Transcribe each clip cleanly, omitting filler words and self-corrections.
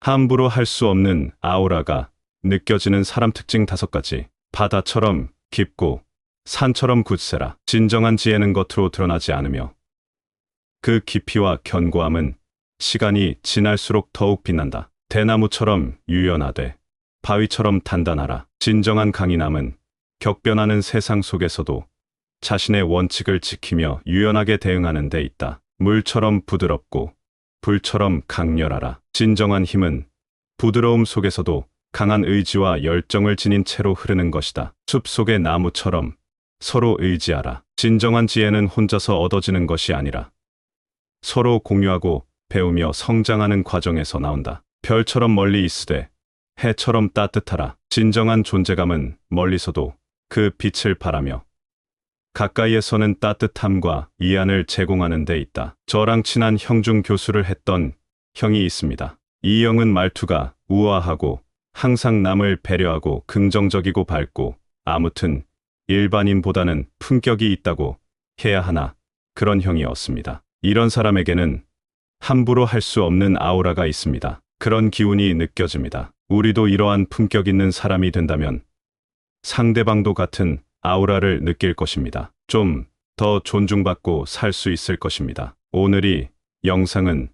함부로 할 수 없는 아우라가 느껴지는 사람 특징 5가지. 바다처럼 깊고 산처럼 굳세라. 진정한 지혜는 겉으로 드러나지 않으며 그 깊이와 견고함은 시간이 지날수록 더욱 빛난다. 대나무처럼 유연하되 바위처럼 단단하라. 진정한 강인함은 격변하는 세상 속에서도 자신의 원칙을 지키며 유연하게 대응하는 데 있다. 물처럼 부드럽고 불처럼 강렬하라. 진정한 힘은 부드러움 속에서도 강한 의지와 열정을 지닌 채로 흐르는 것이다. 숲 속의 나무처럼 서로 의지하라. 진정한 지혜는 혼자서 얻어지는 것이 아니라 서로 공유하고 배우며 성장하는 과정에서 나온다. 별처럼 멀리 있으되 해처럼 따뜻하라. 진정한 존재감은 멀리서도 그 빛을 발하며 가까이에서는 따뜻함과 이안을 제공하는 데 있다. 저랑 친한 형 중 교수를 했던 형이 있습니다. 이 형은 말투가 우아하고 항상 남을 배려하고 긍정적이고 밝고 아무튼 일반인보다는 품격이 있다고 해야 하나 그런 형이었습니다. 이런 사람에게는 함부로 할 수 없는 아우라가 있습니다. 그런 기운이 느껴집니다. 우리도 이러한 품격 있는 사람이 된다면 상대방도 같은 아우라를 느낄 것입니다. 좀 더 존중받고 살 수 있을 것입니다. 오늘 이 영상은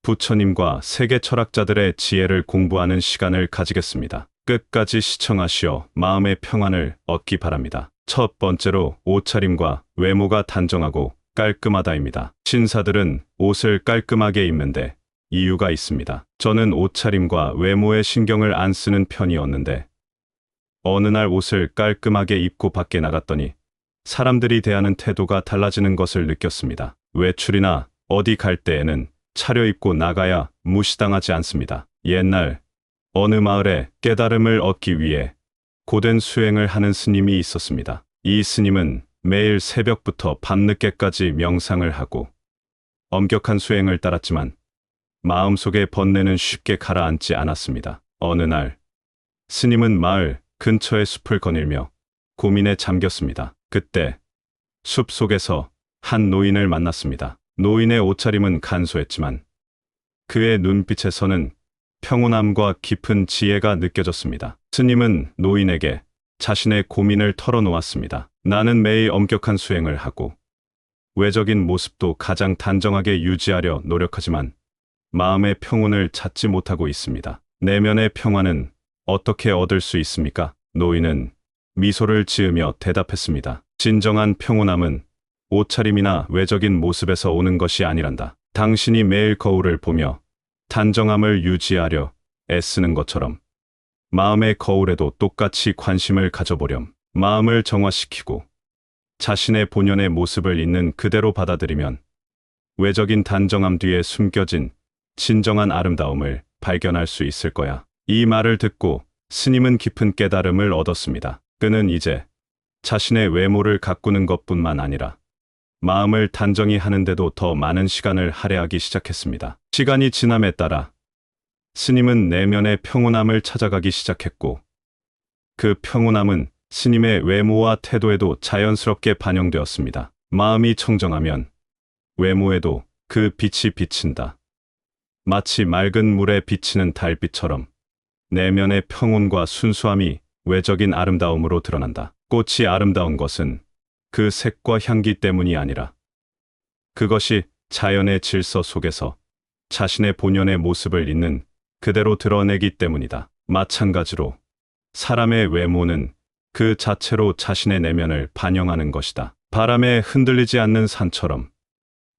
부처님과 세계 철학자들의 지혜를 공부하는 시간을 가지겠습니다. 끝까지 시청하시어 마음의 평안을 얻기 바랍니다. 첫 번째로 옷차림과 외모가 단정하고 깔끔하다입니다. 신사들은 옷을 깔끔하게 입는데 이유가 있습니다. 저는 옷차림과 외모에 신경을 안 쓰는 편이었는데 어느 날 옷을 깔끔하게 입고 밖에 나갔더니 사람들이 대하는 태도가 달라지는 것을 느꼈습니다. 외출이나 어디 갈 때에는 차려입고 나가야 무시당하지 않습니다. 옛날 어느 마을에 깨달음을 얻기 위해 고된 수행을 하는 스님이 있었습니다. 이 스님은 매일 새벽부터 밤늦게까지 명상을 하고 엄격한 수행을 따랐지만 마음속의 번뇌는 쉽게 가라앉지 않았습니다. 어느 날 스님은 마을 근처의 숲을 거닐며 고민에 잠겼습니다. 그때 숲 속에서 한 노인을 만났습니다. 노인의 옷차림은 간소했지만 그의 눈빛에서는 평온함과 깊은 지혜가 느껴졌습니다. 스님은 노인에게 자신의 고민을 털어놓았습니다. 나는 매일 엄격한 수행을 하고 외적인 모습도 가장 단정하게 유지하려 노력하지만 마음의 평온을 찾지 못하고 있습니다. 내면의 평안은 어떻게 얻을 수 있습니까? 노인은 미소를 지으며 대답했습니다. 진정한 평온함은 옷차림이나 외적인 모습에서 오는 것이 아니란다. 당신이 매일 거울을 보며 단정함을 유지하려 애쓰는 것처럼 마음의 거울에도 똑같이 관심을 가져보렴. 마음을 정화시키고 자신의 본연의 모습을 있는 그대로 받아들이면 외적인 단정함 뒤에 숨겨진 진정한 아름다움을 발견할 수 있을 거야. 이 말을 듣고 스님은 깊은 깨달음을 얻었습니다. 그는 이제 자신의 외모를 가꾸는 것뿐만 아니라 마음을 단정히 하는데도 더 많은 시간을 할애하기 시작했습니다. 시간이 지남에 따라 스님은 내면의 평온함을 찾아가기 시작했고 그 평온함은 스님의 외모와 태도에도 자연스럽게 반영되었습니다. 마음이 청정하면 외모에도 그 빛이 비친다. 마치 맑은 물에 비치는 달빛처럼 내면의 평온과 순수함이 외적인 아름다움으로 드러난다. 꽃이 아름다운 것은 그 색과 향기 때문이 아니라 그것이 자연의 질서 속에서 자신의 본연의 모습을 있는 그대로 드러내기 때문이다. 마찬가지로 사람의 외모는 그 자체로 자신의 내면을 반영하는 것이다. 바람에 흔들리지 않는 산처럼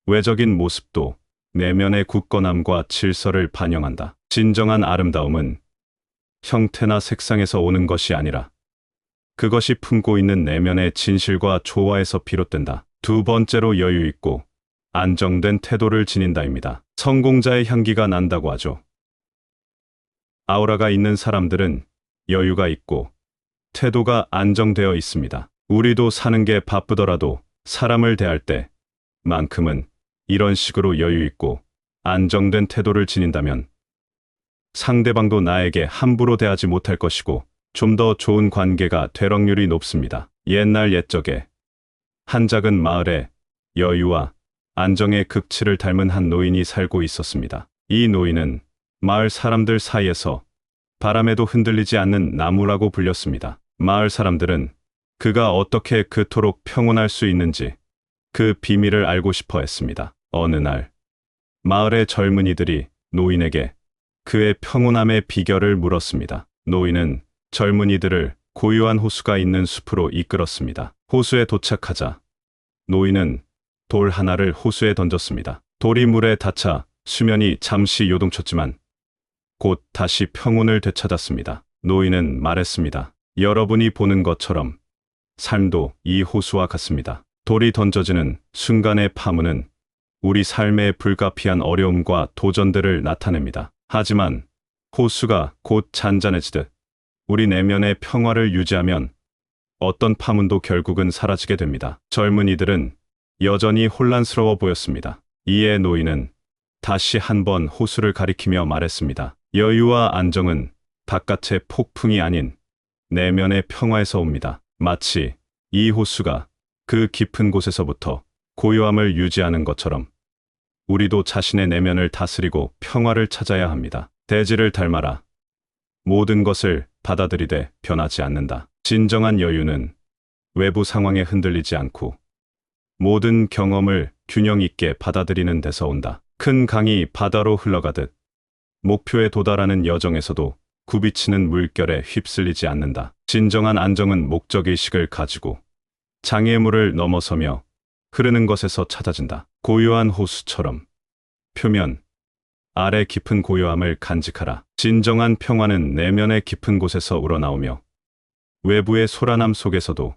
외적인 모습도 내면의 굳건함과 질서를 반영한다. 진정한 아름다움은 형태나 색상에서 오는 것이 아니라 그것이 품고 있는 내면의 진실과 조화에서 비롯된다. 두 번째로 여유 있고 안정된 태도를 지닌다입니다. 성공자의 향기가 난다고 하죠. 아우라가 있는 사람들은 여유가 있고 태도가 안정되어 있습니다. 우리도 사는 게 바쁘더라도 사람을 대할 때만큼은 이런 식으로 여유 있고 안정된 태도를 지닌다면 상대방도 나에게 함부로 대하지 못할 것이고 좀 더 좋은 관계가 될 확률이 높습니다. 옛날 옛적에 한 작은 마을에 여유와 안정의 극치를 닮은 한 노인이 살고 있었습니다. 이 노인은 마을 사람들 사이에서 바람에도 흔들리지 않는 나무라고 불렸습니다. 마을 사람들은 그가 어떻게 그토록 평온할 수 있는지 그 비밀을 알고 싶어 했습니다. 어느 날 마을의 젊은이들이 노인에게 그의 평온함의 비결을 물었습니다. 노인은 젊은이들을 고요한 호수가 있는 숲으로 이끌었습니다. 호수에 도착하자 노인은 돌 하나를 호수에 던졌습니다. 돌이 물에 닿자 수면이 잠시 요동쳤지만 곧 다시 평온을 되찾았습니다. 노인은 말했습니다. 여러분이 보는 것처럼 삶도 이 호수와 같습니다. 돌이 던져지는 순간의 파문은 우리 삶의 불가피한 어려움과 도전들을 나타냅니다. 하지만 호수가 곧 잔잔해지듯 우리 내면의 평화를 유지하면 어떤 파문도 결국은 사라지게 됩니다. 젊은이들은 여전히 혼란스러워 보였습니다. 이에 노인은 다시 한번 호수를 가리키며 말했습니다. 여유와 안정은 바깥의 폭풍이 아닌 내면의 평화에서 옵니다. 마치 이 호수가 그 깊은 곳에서부터 고요함을 유지하는 것처럼 우리도 자신의 내면을 다스리고 평화를 찾아야 합니다. 대지를 닮아라. 모든 것을 받아들이되 변하지 않는다. 진정한 여유는 외부 상황에 흔들리지 않고 모든 경험을 균형 있게 받아들이는 데서 온다. 큰 강이 바다로 흘러가듯 목표에 도달하는 여정에서도 굽이치는 물결에 휩쓸리지 않는다. 진정한 안정은 목적의식을 가지고 장애물을 넘어서며 흐르는 것에서 찾아진다. 고요한 호수처럼 표면 아래 깊은 고요함을 간직하라. 진정한 평화는 내면의 깊은 곳에서 우러나오며 외부의 소란함 속에서도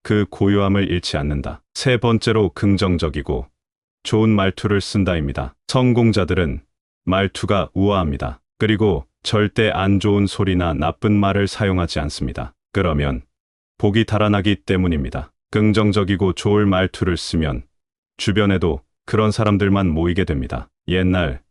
그 고요함을 잃지 않는다. 세 번째로 긍정적이고 좋은 말투를 쓴다입니다. 성공자들은 말투가 우아합니다. 그리고 절대 안 좋은 소리나 나쁜 말을 사용하지 않습니다. 그러면 복이 달아나기 때문입니다. 긍정적이고 좋을 말투를 쓰면 주변에도 그런 사람들만 모이게 됩니다. 옛날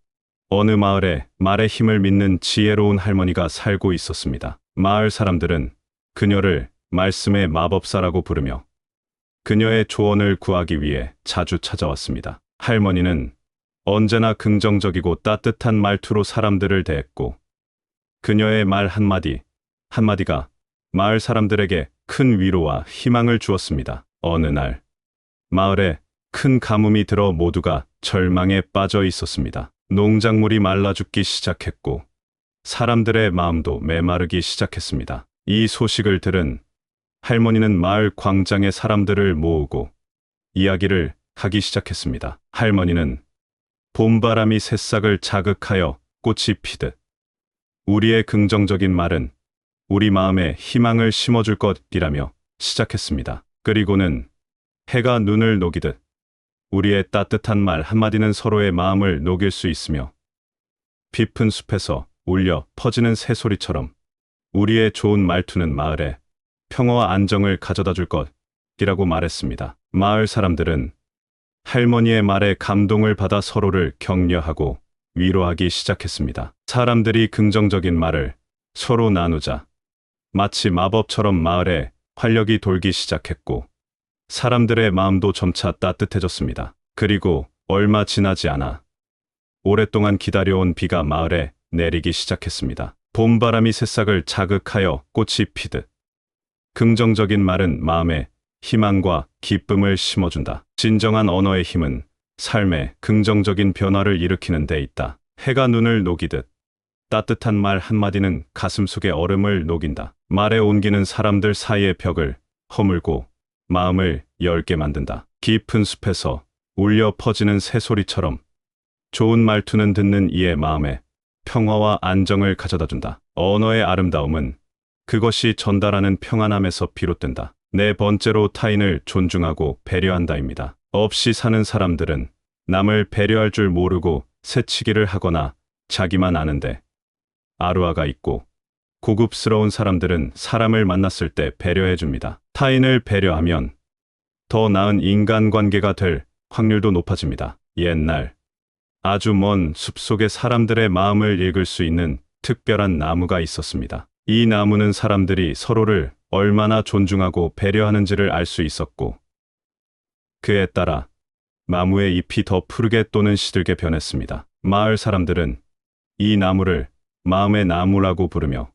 어느 마을에 말의 힘을 믿는 지혜로운 할머니가 살고 있었습니다. 마을 사람들은 그녀를 말씀의 마법사라고 부르며 그녀의 조언을 구하기 위해 자주 찾아왔습니다. 할머니는 언제나 긍정적이고 따뜻한 말투로 사람들을 대했고 그녀의 말 한마디 한마디가 마을 사람들에게 큰 위로와 희망을 주었습니다. 어느 날 마을에 큰 가뭄이 들어 모두가 절망에 빠져 있었습니다. 농작물이 말라 죽기 시작했고 사람들의 마음도 메마르기 시작했습니다. 이 소식을 들은 할머니는 마을 광장에 사람들을 모으고 이야기를 하기 시작했습니다. 할머니는 봄바람이 새싹을 자극하여 꽃이 피듯 우리의 긍정적인 말은 우리 마음에 희망을 심어줄 것이라며 시작했습니다. 그리고는 해가 눈을 녹이듯 우리의 따뜻한 말 한마디는 서로의 마음을 녹일 수 있으며 깊은 숲에서 울려 퍼지는 새소리처럼 우리의 좋은 말투는 마을에 평화와 안정을 가져다 줄 것이라고 말했습니다. 마을 사람들은 할머니의 말에 감동을 받아 서로를 격려하고 위로하기 시작했습니다. 사람들이 긍정적인 말을 서로 나누자 마치 마법처럼 마을에 활력이 돌기 시작했고 사람들의 마음도 점차 따뜻해졌습니다. 그리고 얼마 지나지 않아 오랫동안 기다려온 비가 마을에 내리기 시작했습니다. 봄바람이 새싹을 자극하여 꽃이 피듯 긍정적인 말은 마음에 희망과 기쁨을 심어준다. 진정한 언어의 힘은 삶에 긍정적인 변화를 일으키는 데 있다. 해가 눈을 녹이듯 따뜻한 말 한마디는 가슴속의 얼음을 녹인다. 말에 옮기는 사람들 사이의 벽을 허물고 마음을 열게 만든다. 깊은 숲에서 울려 퍼지는 새소리처럼 좋은 말투는 듣는 이의 마음에 평화와 안정을 가져다준다. 언어의 아름다움은 그것이 전달하는 평안함에서 비롯된다. 네 번째로 타인을 존중하고 배려한다입니다. 없이 사는 사람들은 남을 배려할 줄 모르고 새치기를 하거나 자기만 아는데 아루아가 있고 고급스러운 사람들은 사람을 만났을 때 배려해줍니다. 타인을 배려하면 더 나은 인간관계가 될 확률도 높아집니다. 옛날 아주 먼 숲속에 사람들의 마음을 읽을 수 있는 특별한 나무가 있었습니다. 이 나무는 사람들이 서로를 얼마나 존중하고 배려하는지를 알 수 있었고 그에 따라 나무의 잎이 더 푸르게 또는 시들게 변했습니다. 마을 사람들은 이 나무를 마음의 나무라고 부르며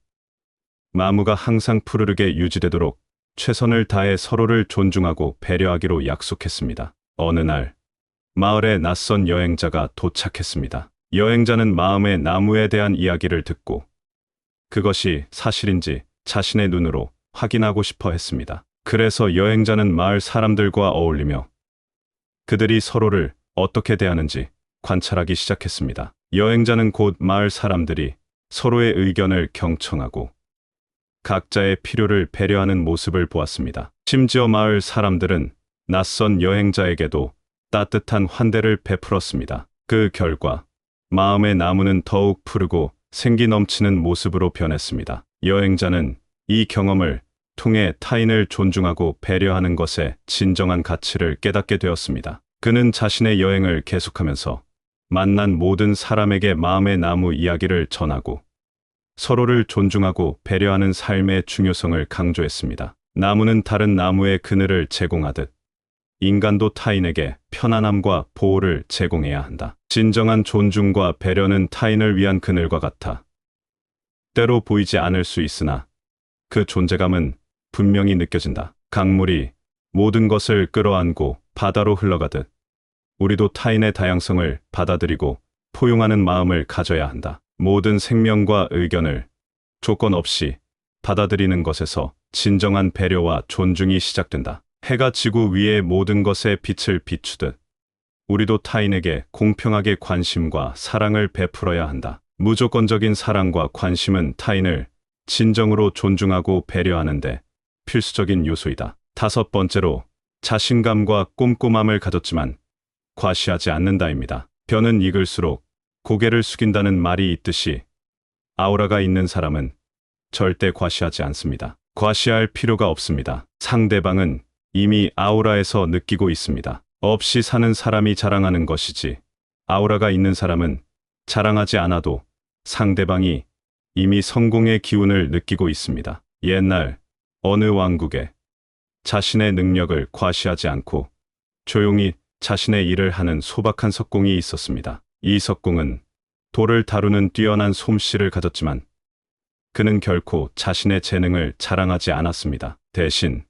나무가 항상 푸르르게 유지되도록 최선을 다해 서로를 존중하고 배려하기로 약속했습니다. 어느 날 마을에 낯선 여행자가 도착했습니다. 여행자는 마음의 나무에 대한 이야기를 듣고 그것이 사실인지 자신의 눈으로 확인하고 싶어 했습니다. 그래서 여행자는 마을 사람들과 어울리며 그들이 서로를 어떻게 대하는지 관찰하기 시작했습니다. 여행자는 곧 마을 사람들이 서로의 의견을 경청하고 각자의 필요를 배려하는 모습을 보았습니다. 심지어 마을 사람들은 낯선 여행자에게도 따뜻한 환대를 베풀었습니다. 그 결과 마음의 나무는 더욱 푸르고 생기 넘치는 모습으로 변했습니다. 여행자는 이 경험을 통해 타인을 존중하고 배려하는 것의 진정한 가치를 깨닫게 되었습니다. 그는 자신의 여행을 계속하면서 만난 모든 사람에게 마음의 나무 이야기를 전하고 서로를 존중하고 배려하는 삶의 중요성을 강조했습니다. 나무는 다른 나무의 그늘을 제공하듯 인간도 타인에게 편안함과 보호를 제공해야 한다. 진정한 존중과 배려는 타인을 위한 그늘과 같아 때로 보이지 않을 수 있으나 그 존재감은 분명히 느껴진다. 강물이 모든 것을 끌어안고 바다로 흘러가듯 우리도 타인의 다양성을 받아들이고 포용하는 마음을 가져야 한다. 모든 생명과 의견을 조건 없이 받아들이는 것에서 진정한 배려와 존중이 시작된다. 해가 지구 위의 모든 것에 빛을 비추듯 우리도 타인에게 공평하게 관심과 사랑을 베풀어야 한다. 무조건적인 사랑과 관심은 타인을 진정으로 존중하고 배려하는데 필수적인 요소이다. 다섯 번째로 자신감과 꼼꼼함을 가졌지만 과시하지 않는다입니다. 벼는 익을수록 고개를 숙인다는 말이 있듯이 아우라가 있는 사람은 절대 과시하지 않습니다. 과시할 필요가 없습니다. 상대방은 이미 아우라에서 느끼고 있습니다. 없이 사는 사람이 자랑하는 것이지 아우라가 있는 사람은 자랑하지 않아도 상대방이 이미 성공의 기운을 느끼고 있습니다. 옛날 어느 왕국에 자신의 능력을 과시하지 않고 조용히 자신의 일을 하는 소박한 석공이 있었습니다. 이 석공은 돌을 다루는 뛰어난 솜씨를 가졌지만 그는 결코 자신의 재능을 자랑하지 않았습니다. 대신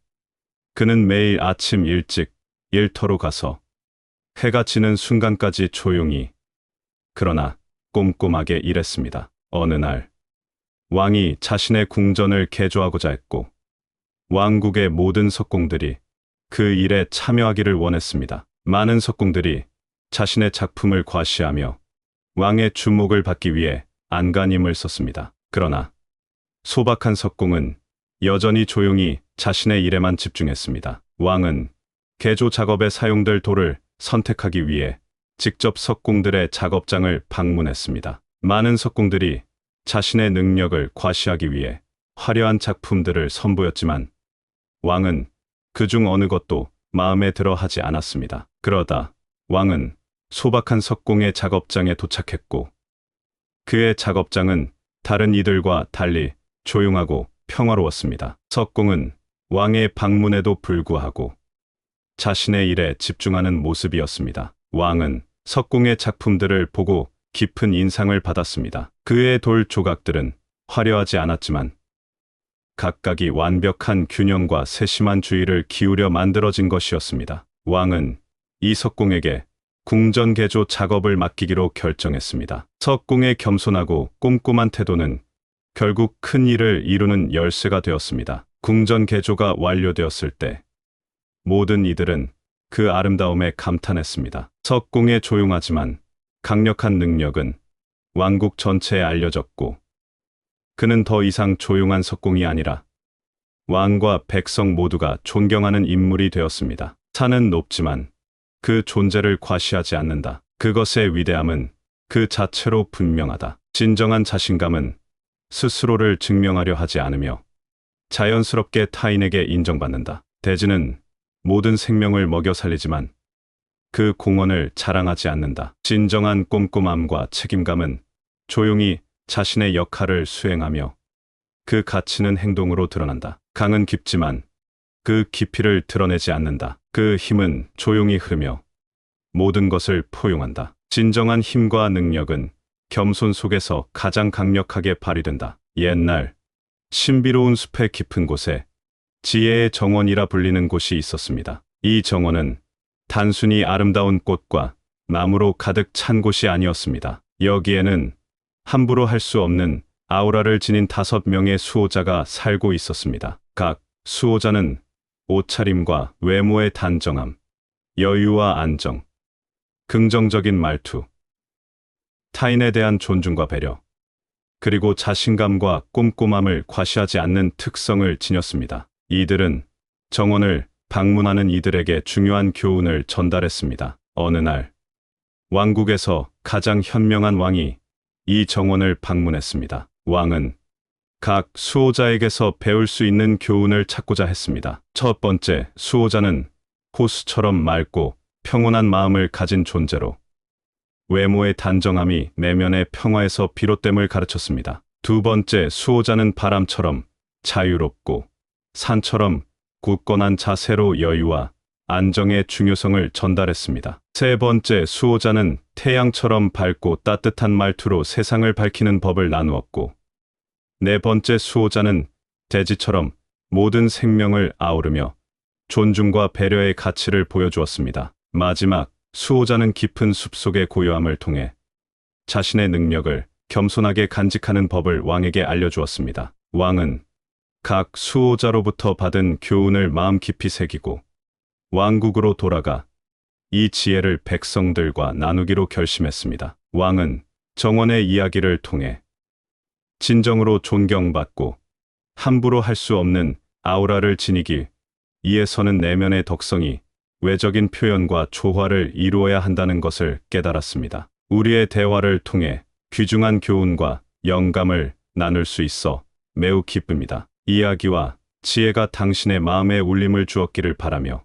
그는 매일 아침 일찍 일터로 가서 해가 지는 순간까지 조용히 그러나 꼼꼼하게 일했습니다. 어느 날 왕이 자신의 궁전을 개조하고자 했고 왕국의 모든 석공들이 그 일에 참여하기를 원했습니다. 많은 석공들이 자신의 작품을 과시하며 왕의 주목을 받기 위해 안간힘을 썼습니다. 그러나 소박한 석공은 여전히 조용히 자신의 일에만 집중했습니다. 왕은 개조 작업에 사용될 돌을 선택하기 위해 직접 석공들의 작업장을 방문했습니다. 많은 석공들이 자신의 능력을 과시하기 위해 화려한 작품들을 선보였지만 왕은 그중 어느 것도 마음에 들어 하지 않았습니다. 그러다 왕은 소박한 석공의 작업장에 도착했고 그의 작업장은 다른 이들과 달리 조용하고 평화로웠습니다. 석공은 왕의 방문에도 불구하고 자신의 일에 집중하는 모습이었습니다. 왕은 석공의 작품들을 보고 깊은 인상을 받았습니다. 그의 돌 조각들은 화려하지 않았지만 각각이 완벽한 균형과 세심한 주의를 기울여 만들어진 것이었습니다. 왕은 이 석공에게 궁전 개조 작업을 맡기기로 결정했습니다. 석공의 겸손하고 꼼꼼한 태도는 결국 큰 일을 이루는 열쇠가 되었습니다. 궁전 개조가 완료되었을 때 모든 이들은 그 아름다움에 감탄했습니다. 석공의 조용하지만 강력한 능력은 왕국 전체에 알려졌고 그는 더 이상 조용한 석공이 아니라 왕과 백성 모두가 존경하는 인물이 되었습니다. 산은 높지만 그 존재를 과시하지 않는다. 그것의 위대함은 그 자체로 분명하다. 진정한 자신감은 스스로를 증명하려 하지 않으며 자연스럽게 타인에게 인정받는다. 대지는 모든 생명을 먹여 살리지만 그 공헌을 자랑하지 않는다. 진정한 꼼꼼함과 책임감은 조용히 자신의 역할을 수행하며 그 가치는 행동으로 드러난다. 강은 깊지만 그 깊이를 드러내지 않는다. 그 힘은 조용히 흐르며 모든 것을 포용한다. 진정한 힘과 능력은 겸손 속에서 가장 강력하게 발휘된다. 옛날 신비로운 숲의 깊은 곳에 지혜의 정원이라 불리는 곳이 있었습니다. 이 정원은 단순히 아름다운 꽃과 나무로 가득 찬 곳이 아니었습니다. 여기에는 함부로 할 수 없는 아우라를 지닌 5명의 수호자가 살고 있었습니다. 각 수호자는 옷차림과 외모의 단정함, 여유와 안정, 긍정적인 말투, 타인에 대한 존중과 배려, 그리고 자신감과 꼼꼼함을 과시하지 않는 특성을 지녔습니다. 이들은 정원을 방문하는 이들에게 중요한 교훈을 전달했습니다. 어느 날, 왕국에서 가장 현명한 왕이 이 정원을 방문했습니다. 왕은 각 수호자에게서 배울 수 있는 교훈을 찾고자 했습니다. 첫 번째, 수호자는 호수처럼 맑고 평온한 마음을 가진 존재로 외모의 단정함이 내면의 평화에서 비롯됨을 가르쳤습니다. 두 번째, 수호자는 바람처럼 자유롭고 산처럼 굳건한 자세로 여유와 안정의 중요성을 전달했습니다. 세 번째, 수호자는 태양처럼 밝고 따뜻한 말투로 세상을 밝히는 법을 나누었고, 네 번째, 수호자는 대지처럼 모든 생명을 아우르며 존중과 배려의 가치를 보여주었습니다. 마지막, 수호자는 깊은 숲속의 고요함을 통해 자신의 능력을 겸손하게 간직하는 법을 왕에게 알려주었습니다. 왕은 각 수호자로부터 받은 교훈을 마음 깊이 새기고 왕국으로 돌아가 이 지혜를 백성들과 나누기로 결심했습니다. 왕은 정원의 이야기를 통해 진정으로 존경받고 함부로 할 수 없는 아우라를 지니기 위해서는 내면의 덕성이 외적인 표현과 조화를 이루어야 한다는 것을 깨달았습니다. 우리의 대화를 통해 귀중한 교훈과 영감을 나눌 수 있어 매우 기쁩니다. 이야기와 지혜가 당신의 마음에 울림을 주었기를 바라며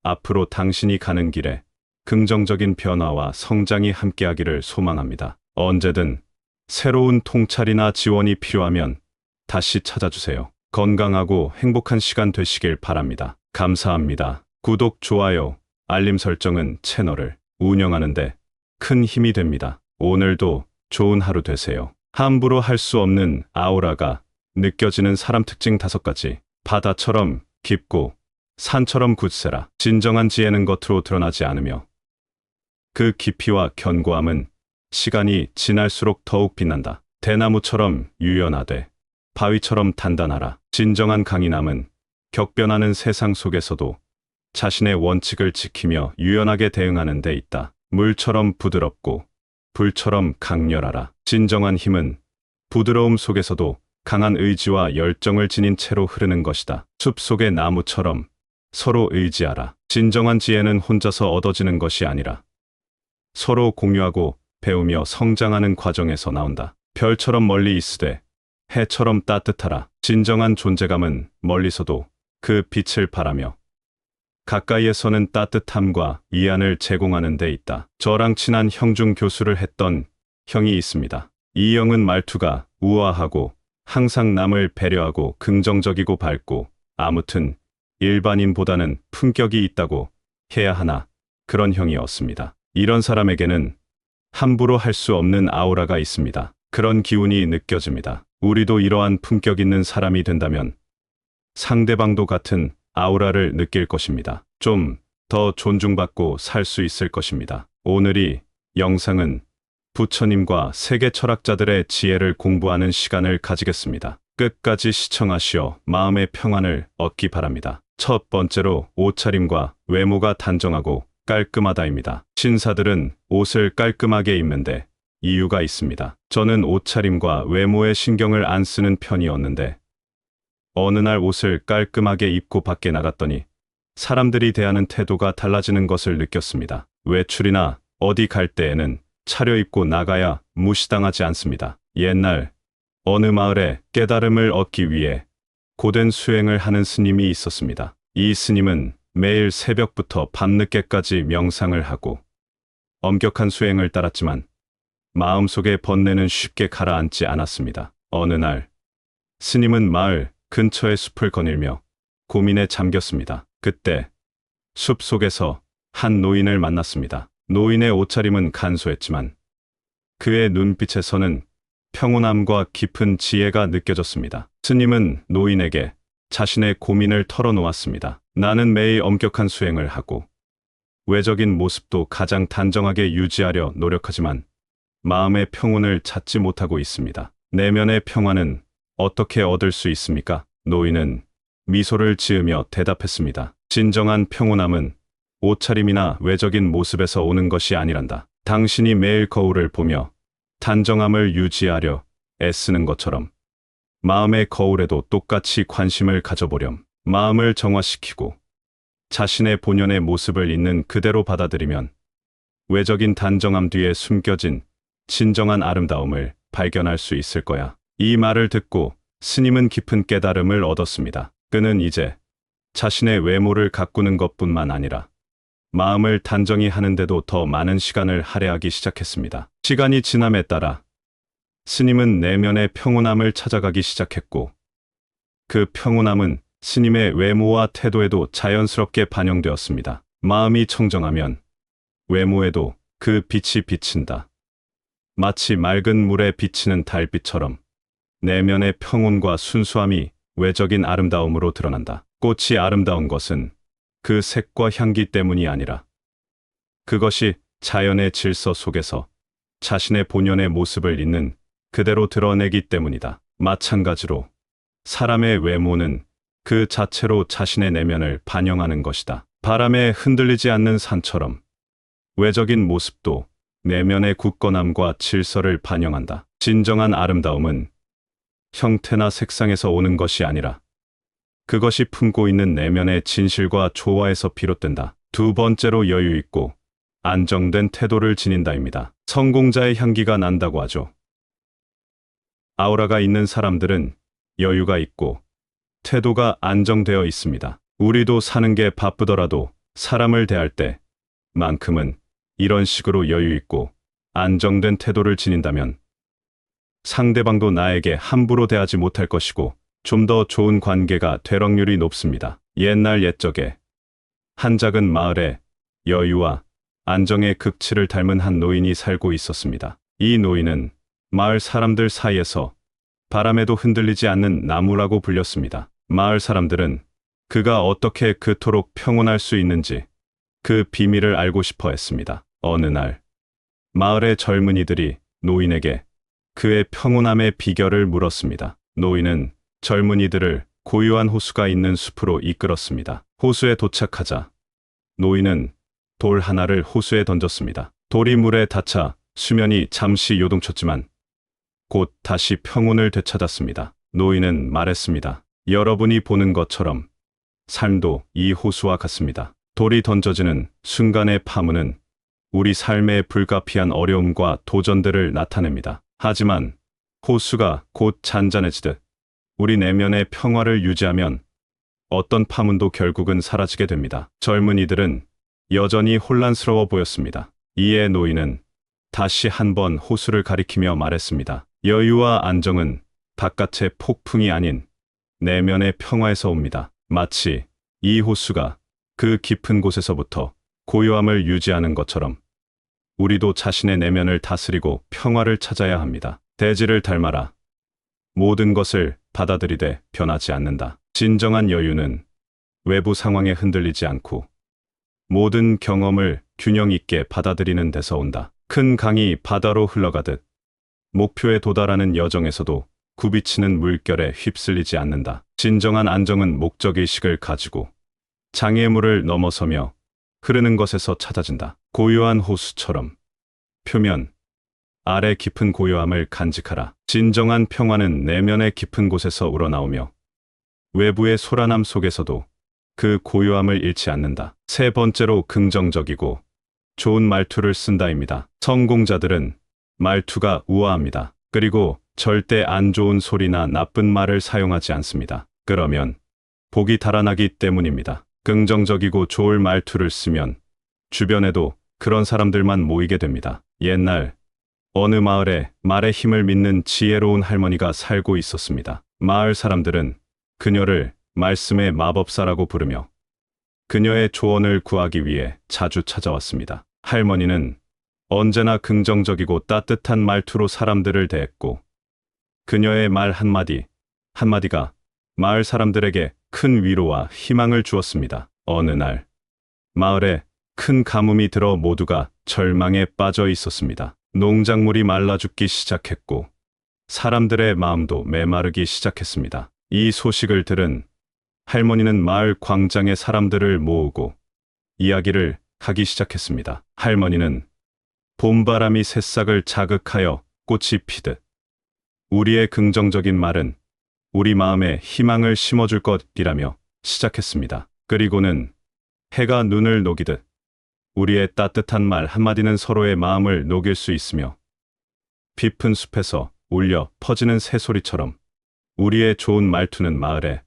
앞으로 당신이 가는 길에 긍정적인 변화와 성장이 함께하기를 소망합니다. 언제든 새로운 통찰이나 지원이 필요하면 다시 찾아주세요. 건강하고 행복한 시간 되시길 바랍니다. 감사합니다. 구독, 좋아요, 알림 설정은 채널을 운영하는데 큰 힘이 됩니다. 오늘도 좋은 하루 되세요. 함부로 할 수 없는 아우라가 느껴지는 사람 특징 5가지. 바다처럼 깊고 산처럼 굳세라. 진정한 지혜는 겉으로 드러나지 않으며 그 깊이와 견고함은 시간이 지날수록 더욱 빛난다. 대나무처럼 유연하되 바위처럼 단단하라. 진정한 강인함은 격변하는 세상 속에서도 자신의 원칙을 지키며 유연하게 대응하는 데 있다. 물처럼 부드럽고 불처럼 강렬하라. 진정한 힘은 부드러움 속에서도 강한 의지와 열정을 지닌 채로 흐르는 것이다. 숲속의 나무처럼 서로 의지하라. 진정한 지혜는 혼자서 얻어지는 것이 아니라 서로 공유하고 배우며 성장하는 과정에서 나온다. 별처럼 멀리 있으되 해처럼 따뜻하라. 진정한 존재감은 멀리서도 그 빛을 발하며 가까이에서는 따뜻함과 위안을 제공하는 데 있다. 저랑 친한 형 중 교수를 했던 형이 있습니다. 이 형은 말투가 우아하고 항상 남을 배려하고 긍정적이고 밝고 아무튼 일반인보다는 품격이 있다고 해야 하나 그런 형이었습니다. 이런 사람에게는 함부로 할 수 없는 아우라가 있습니다. 그런 기운이 느껴집니다. 우리도 이러한 품격 있는 사람이 된다면 상대방도 같은 아우라를 느낄 것입니다. 좀 더 존중받고 살 수 있을 것입니다. 오늘의 영상은 부처님과 세계 철학자들의 지혜를 공부하는 시간을 가지겠습니다. 끝까지 시청하시어 마음의 평안을 얻기 바랍니다. 첫 번째로 옷차림과 외모가 단정하고 깔끔하다입니다. 신사들은 옷을 깔끔하게 입는데 이유가 있습니다. 저는 옷차림과 외모에 신경을 안 쓰는 편이었는데 어느 날 옷을 깔끔하게 입고 밖에 나갔더니 사람들이 대하는 태도가 달라지는 것을 느꼈습니다. 외출이나 어디 갈 때에는 차려입고 나가야 무시당하지 않습니다. 옛날 어느 마을에 깨달음을 얻기 위해 고된 수행을 하는 스님이 있었습니다. 이 스님은 매일 새벽부터 밤늦게까지 명상을 하고 엄격한 수행을 따랐지만 마음속의 번뇌는 쉽게 가라앉지 않았습니다. 어느 날 스님은 마을 근처의 숲을 거닐며 고민에 잠겼습니다. 그때 숲 속에서 한 노인을 만났습니다. 노인의 옷차림은 간소했지만 그의 눈빛에서는 평온함과 깊은 지혜가 느껴졌습니다. 스님은 노인에게 자신의 고민을 털어놓았습니다. 나는 매일 엄격한 수행을 하고 외적인 모습도 가장 단정하게 유지하려 노력하지만 마음의 평온을 찾지 못하고 있습니다. 내면의 평화는 어떻게 얻을 수 있습니까? 노인은 미소를 지으며 대답했습니다. 진정한 평온함은 옷차림이나 외적인 모습에서 오는 것이 아니란다. 당신이 매일 거울을 보며 단정함을 유지하려 애쓰는 것처럼 마음의 거울에도 똑같이 관심을 가져보렴. 마음을 정화시키고 자신의 본연의 모습을 있는 그대로 받아들이면 외적인 단정함 뒤에 숨겨진 진정한 아름다움을 발견할 수 있을 거야. 이 말을 듣고 스님은 깊은 깨달음을 얻었습니다. 그는 이제 자신의 외모를 가꾸는 것뿐만 아니라 마음을 단정히 하는데도 더 많은 시간을 할애하기 시작했습니다. 시간이 지남에 따라 스님은 내면의 평온함을 찾아가기 시작했고 그 평온함은 스님의 외모와 태도에도 자연스럽게 반영되었습니다. 마음이 청정하면 외모에도 그 빛이 비친다. 마치 맑은 물에 비치는 달빛처럼 내면의 평온과 순수함이 외적인 아름다움으로 드러난다. 꽃이 아름다운 것은 그 색과 향기 때문이 아니라 그것이 자연의 질서 속에서 자신의 본연의 모습을 있는 그대로 드러내기 때문이다. 마찬가지로 사람의 외모는 그 자체로 자신의 내면을 반영하는 것이다. 바람에 흔들리지 않는 산처럼 외적인 모습도 내면의 굳건함과 질서를 반영한다. 진정한 아름다움은 형태나 색상에서 오는 것이 아니라 그것이 품고 있는 내면의 진실과 조화에서 비롯된다. 두 번째로 여유 있고 안정된 태도를 지닌다입니다. 성공자의 향기가 난다고 하죠. 아우라가 있는 사람들은 여유가 있고 태도가 안정되어 있습니다. 우리도 사는 게 바쁘더라도 사람을 대할 때만큼은 이런 식으로 여유 있고 안정된 태도를 지닌다면 상대방도 나에게 함부로 대하지 못할 것이고 좀 더 좋은 관계가 될 확률이 높습니다. 옛날 옛적에 한 작은 마을에 여유와 안정의 극치를 닮은 한 노인이 살고 있었습니다. 이 노인은 마을 사람들 사이에서 바람에도 흔들리지 않는 나무라고 불렸습니다. 마을 사람들은 그가 어떻게 그토록 평온할 수 있는지 그 비밀을 알고 싶어 했습니다. 어느 날 마을의 젊은이들이 노인에게 그의 평온함의 비결을 물었습니다. 노인은 젊은이들을 고요한 호수가 있는 숲으로 이끌었습니다. 호수에 도착하자 노인은 돌 하나를 호수에 던졌습니다. 돌이 물에 닿자 수면이 잠시 요동쳤지만 곧 다시 평온을 되찾았습니다. 노인은 말했습니다. 여러분이 보는 것처럼 삶도 이 호수와 같습니다. 돌이 던져지는 순간의 파문은 우리 삶의 불가피한 어려움과 도전들을 나타냅니다. 하지만 호수가 곧 잔잔해지듯 우리 내면의 평화를 유지하면 어떤 파문도 결국은 사라지게 됩니다. 젊은이들은 여전히 혼란스러워 보였습니다. 이에 노인은 다시 한번 호수를 가리키며 말했습니다. 여유와 안정은 바깥의 폭풍이 아닌 내면의 평화에서 옵니다. 마치 이 호수가 그 깊은 곳에서부터 고요함을 유지하는 것처럼 우리도 자신의 내면을 다스리고 평화를 찾아야 합니다. 대지를 닮아라. 모든 것을 받아들이되 변하지 않는다. 진정한 여유는 외부 상황에 흔들리지 않고 모든 경험을 균형 있게 받아들이는 데서 온다. 큰 강이 바다로 흘러가듯 목표에 도달하는 여정에서도 굽이치는 물결에 휩쓸리지 않는다. 진정한 안정은 목적의식을 가지고 장애물을 넘어서며 흐르는 것에서 찾아진다. 고요한 호수처럼 표면 아래 깊은 고요함을 간직하라. 진정한 평화는 내면의 깊은 곳에서 우러나오며 외부의 소란함 속에서도 그 고요함을 잃지 않는다. 세 번째로 긍정적이고 좋은 말투를 쓴다입니다. 성공자들은 말투가 우아합니다. 그리고 절대 안 좋은 소리나 나쁜 말을 사용하지 않습니다. 그러면 복이 달아나기 때문입니다. 긍정적이고 좋을 말투를 쓰면 주변에도 그런 사람들만 모이게 됩니다. 옛날 어느 마을에 말의 힘을 믿는 지혜로운 할머니가 살고 있었습니다. 마을 사람들은 그녀를 말씀의 마법사라고 부르며 그녀의 조언을 구하기 위해 자주 찾아왔습니다. 할머니는 언제나 긍정적이고 따뜻한 말투로 사람들을 대했고, 그녀의 말 한마디, 한마디가 마을 사람들에게 큰 위로와 희망을 주었습니다. 어느 날, 마을에 큰 가뭄이 들어 모두가 절망에 빠져 있었습니다. 농작물이 말라 죽기 시작했고, 사람들의 마음도 메마르기 시작했습니다. 이 소식을 들은 할머니는 마을 광장에 사람들을 모으고 이야기를 하기 시작했습니다. 할머니는 봄바람이 새싹을 자극하여 꽃이 피듯 우리의 긍정적인 말은 우리 마음에 희망을 심어줄 것이라며 시작했습니다. 그리고는 해가 눈을 녹이듯 우리의 따뜻한 말 한마디는 서로의 마음을 녹일 수 있으며 깊은 숲에서 울려 퍼지는 새소리처럼 우리의 좋은 말투는 마을에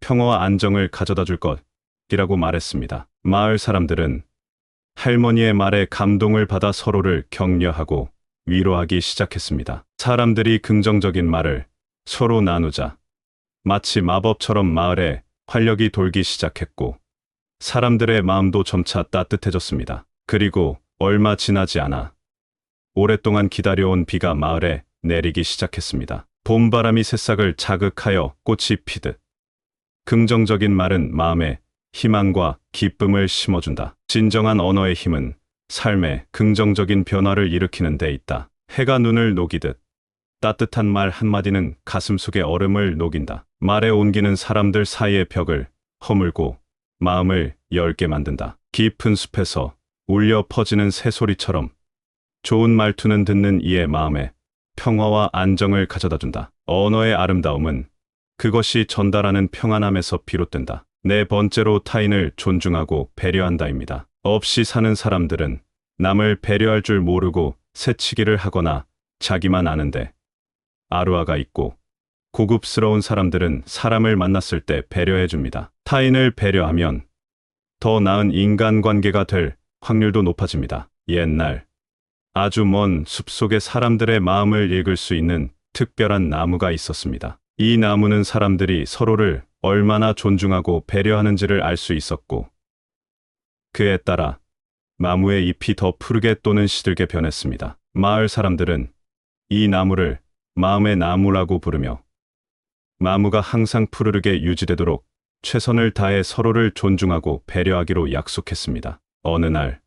평화와 안정을 가져다 줄 것이라고 말했습니다. 마을 사람들은 할머니의 말에 감동을 받아 서로를 격려하고 위로하기 시작했습니다. 사람들이 긍정적인 말을 서로 나누자 마치 마법처럼 마을에 활력이 돌기 시작했고 사람들의 마음도 점차 따뜻해졌습니다. 그리고 얼마 지나지 않아 오랫동안 기다려온 비가 마을에 내리기 시작했습니다. 봄바람이 새싹을 자극하여 꽃이 피듯 긍정적인 말은 마음에 희망과 기쁨을 심어준다. 진정한 언어의 힘은 삶에 긍정적인 변화를 일으키는 데 있다. 해가 눈을 녹이듯 따뜻한 말 한마디는 가슴속의 얼음을 녹인다. 말에 옮기는 사람들 사이의 벽을 허물고 마음을 열게 만든다. 깊은 숲에서 울려 퍼지는 새소리처럼 좋은 말투는 듣는 이의 마음에 평화와 안정을 가져다 준다. 언어의 아름다움은 그것이 전달하는 평안함에서 비롯된다. 네 번째로 타인을 존중하고 배려한다입니다. 없이 사는 사람들은 남을 배려할 줄 모르고 새치기를 하거나 자기만 아는데 아루아가 있고 고급스러운 사람들은 사람을 만났을 때 배려해 줍니다. 타인을 배려하면 더 나은 인간관계가 될 확률도 높아집니다. 옛날 아주 먼 숲속에 사람들의 마음을 읽을 수 있는 특별한 나무가 있었습니다. 이 나무는 사람들이 서로를 얼마나 존중하고 배려하는지를 알 수 있었고 그에 따라 나무의 잎이 더 푸르게 또는 시들게 변했습니다. 마을 사람들은 이 나무를 마음의 나무라고 부르며 나무가 항상 푸르르게 유지되도록 최선을 다해 서로를 존중하고 배려하기로 약속했습니다. 어느 날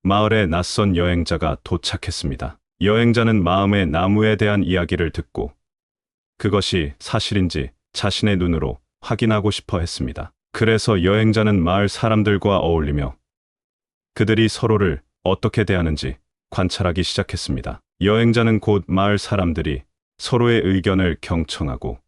마을에 낯선 여행자가 도착했습니다. 여행자는 마음의 나무에 대한 이야기를 듣고 그것이 사실인지 자신의 눈으로 확인하고 싶어 했습니다. 그래서 여행자는 마을 사람들과 어울리며 그들이 서로를 어떻게 대하는지 관찰하기 시작했습니다. 여행자는 곧 마을 사람들이 서로의 의견을 경청하고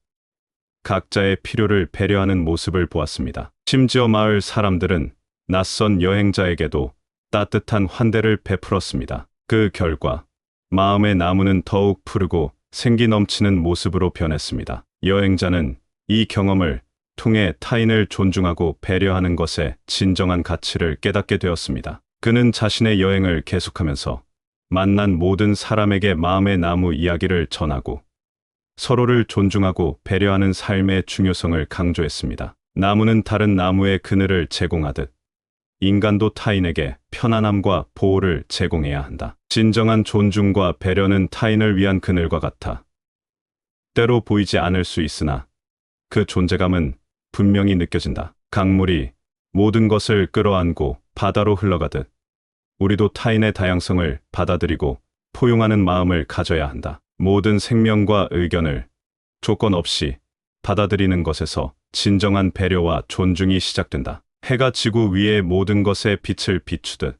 각자의 필요를 배려하는 모습을 보았습니다. 심지어 마을 사람들은 낯선 여행자에게도 따뜻한 환대를 베풀었습니다. 그 결과 마음의 나무는 더욱 푸르고 생기 넘치는 모습으로 변했습니다. 여행자는 이 경험을 통해 타인을 존중하고 배려하는 것의 진정한 가치를 깨닫게 되었습니다. 그는 자신의 여행을 계속하면서 만난 모든 사람에게 마음의 나무 이야기를 전하고 서로를 존중하고 배려하는 삶의 중요성을 강조했습니다. 나무는 다른 나무의 그늘을 제공하듯 인간도 타인에게 편안함과 보호를 제공해야 한다. 진정한 존중과 배려는 타인을 위한 그늘과 같아 때로 보이지 않을 수 있으나 그 존재감은 분명히 느껴진다. 강물이 모든 것을 끌어안고 바다로 흘러가듯 우리도 타인의 다양성을 받아들이고 포용하는 마음을 가져야 한다. 모든 생명과 의견을 조건 없이 받아들이는 것에서 진정한 배려와 존중이 시작된다. 해가 지구 위의 모든 것에 빛을 비추듯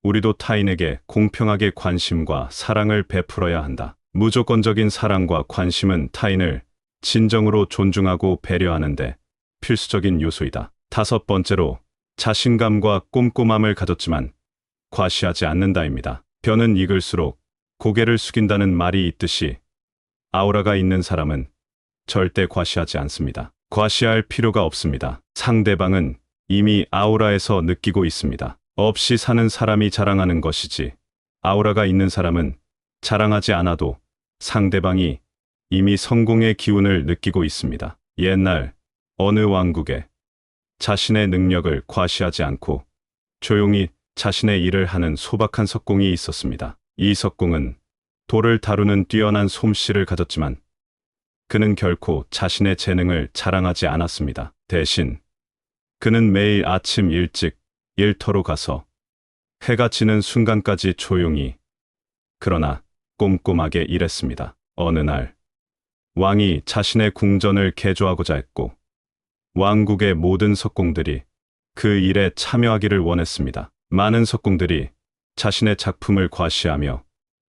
우리도 타인에게 공평하게 관심과 사랑을 베풀어야 한다. 무조건적인 사랑과 관심은 타인을 진정으로 존중하고 배려하는데 필수적인 요소이다. 다섯 번째로 자신감과 꼼꼼함을 가졌지만 과시하지 않는다입니다. 벼는 익을수록 고개를 숙인다는 말이 있듯이 아우라가 있는 사람은 절대 과시하지 않습니다. 과시할 필요가 없습니다. 상대방은 이미 아우라에서 느끼고 있습니다. 없이 사는 사람이 자랑하는 것이지 아우라가 있는 사람은 자랑하지 않아도 상대방이 이미 성공의 기운을 느끼고 있습니다. 옛날 어느 왕국에 자신의 능력을 과시하지 않고 조용히 자신의 일을 하는 소박한 석공이 있었습니다. 이 석공은 돌을 다루는 뛰어난 솜씨를 가졌지만 그는 결코 자신의 재능을 자랑하지 않았습니다. 대신 그는 매일 아침 일찍 일터로 가서 해가 지는 순간까지 조용히 그러나 꼼꼼하게 일했습니다. 어느 날 왕이 자신의 궁전을 개조하고자 했고 왕국의 모든 석공들이 그 일에 참여하기를 원했습니다. 많은 석공들이 자신의 작품을 과시하며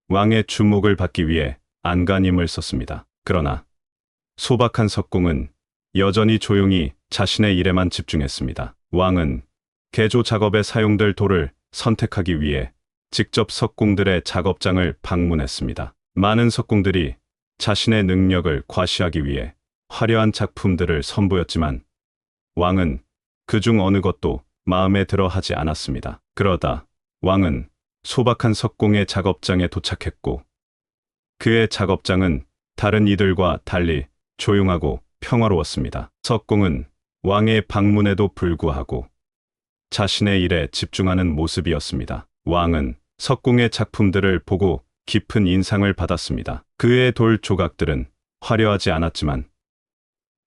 왕의 주목을 받기 위해 안간힘을 썼습니다. 그러나 소박한 석공은 여전히 조용히 자신의 일에만 집중했습니다. 왕은 개조 작업에 사용될 돌을 선택하기 위해 직접 석공들의 작업장을 방문했습니다. 많은 석공들이 자신의 능력을 과시하기 위해 화려한 작품들을 선보였지만 왕은 그중 어느 것도 마음에 들어 하지 않았습니다. 그러다 왕은 소박한 석공의 작업장에 도착했고 그의 작업장은 다른 이들과 달리 조용하고 평화로웠습니다. 석공은 왕의 방문에도 불구하고 자신의 일에 집중하는 모습이었습니다. 왕은 석공의 작품들을 보고 깊은 인상을 받았습니다. 그의 돌 조각들은 화려하지 않았지만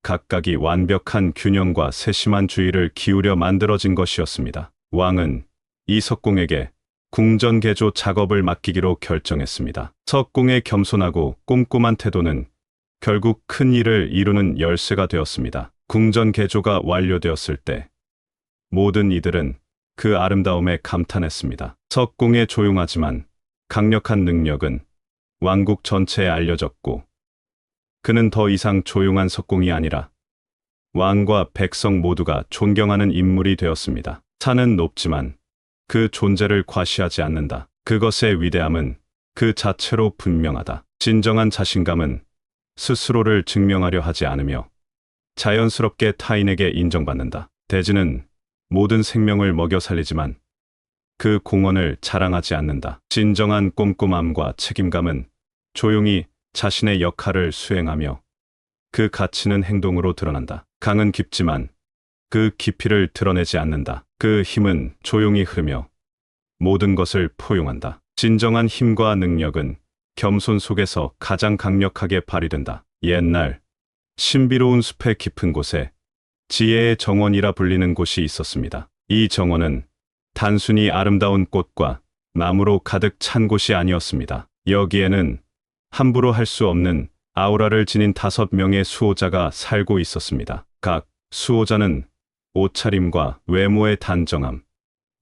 각각이 완벽한 균형과 세심한 주의를 기울여 만들어진 것이었습니다. 왕은 이 석공에게 궁전 개조 작업을 맡기기로 결정했습니다. 석공의 겸손하고 꼼꼼한 태도는 결국 큰 일을 이루는 열쇠가 되었습니다. 궁전 개조가 완료되었을 때 모든 이들은 그 아름다움에 감탄했습니다. 석공의 조용하지만 강력한 능력은 왕국 전체에 알려졌고 그는 더 이상 조용한 석공이 아니라 왕과 백성 모두가 존경하는 인물이 되었습니다. 산은 높지만 그 존재를 과시하지 않는다. 그것의 위대함은 그 자체로 분명하다. 진정한 자신감은 스스로를 증명하려 하지 않으며 자연스럽게 타인에게 인정받는다. 대지는 모든 생명을 먹여 살리지만 그 공헌을 자랑하지 않는다. 진정한 꼼꼼함과 책임감은 조용히 자신의 역할을 수행하며 그 가치는 행동으로 드러난다. 강은 깊지만 그 깊이를 드러내지 않는다. 그 힘은 조용히 흐르며 모든 것을 포용한다. 진정한 힘과 능력은 겸손 속에서 가장 강력하게 발휘된다. 옛날 신비로운 숲의 깊은 곳에 지혜의 정원이라 불리는 곳이 있었습니다. 이 정원은 단순히 아름다운 꽃과 나무로 가득 찬 곳이 아니었습니다. 여기에는 함부로 할 수 없는 아우라를 지닌 5명의 수호자가 살고 있었습니다. 각 수호자는 옷차림과 외모의 단정함,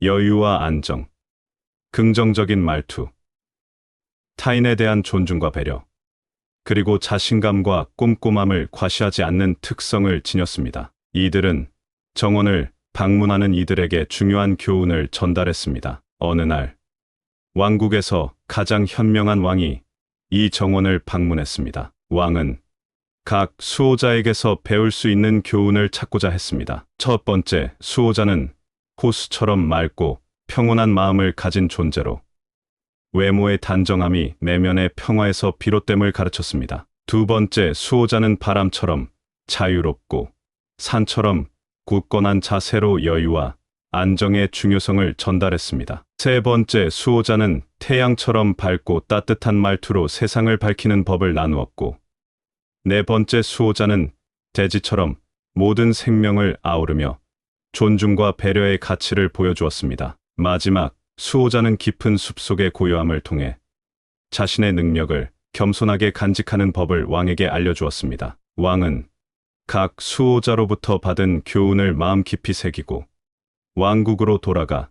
여유와 안정, 긍정적인 말투, 타인에 대한 존중과 배려, 그리고 자신감과 꼼꼼함을 과시하지 않는 특성을 지녔습니다. 이들은 정원을 방문하는 이들에게 중요한 교훈을 전달했습니다. 어느 날 왕국에서 가장 현명한 왕이 이 정원을 방문했습니다. 왕은 각 수호자에게서 배울 수 있는 교훈을 찾고자 했습니다. 첫 번째, 수호자는 호수처럼 맑고 평온한 마음을 가진 존재로 외모의 단정함이 내면의 평화에서 비롯됨을 가르쳤습니다. 두 번째, 수호자는 바람처럼 자유롭고 산처럼 굳건한 자세로 여유와 안정의 중요성을 전달했습니다. 세 번째, 수호자는 태양처럼 밝고 따뜻한 말투로 세상을 밝히는 법을 나누었고, 네 번째, 수호자는 대지처럼 모든 생명을 아우르며 존중과 배려의 가치를 보여주었습니다. 마지막, 수호자는 깊은 숲속의 고요함을 통해 자신의 능력을 겸손하게 간직하는 법을 왕에게 알려주었습니다. 왕은 각 수호자로부터 받은 교훈을 마음 깊이 새기고 왕국으로 돌아가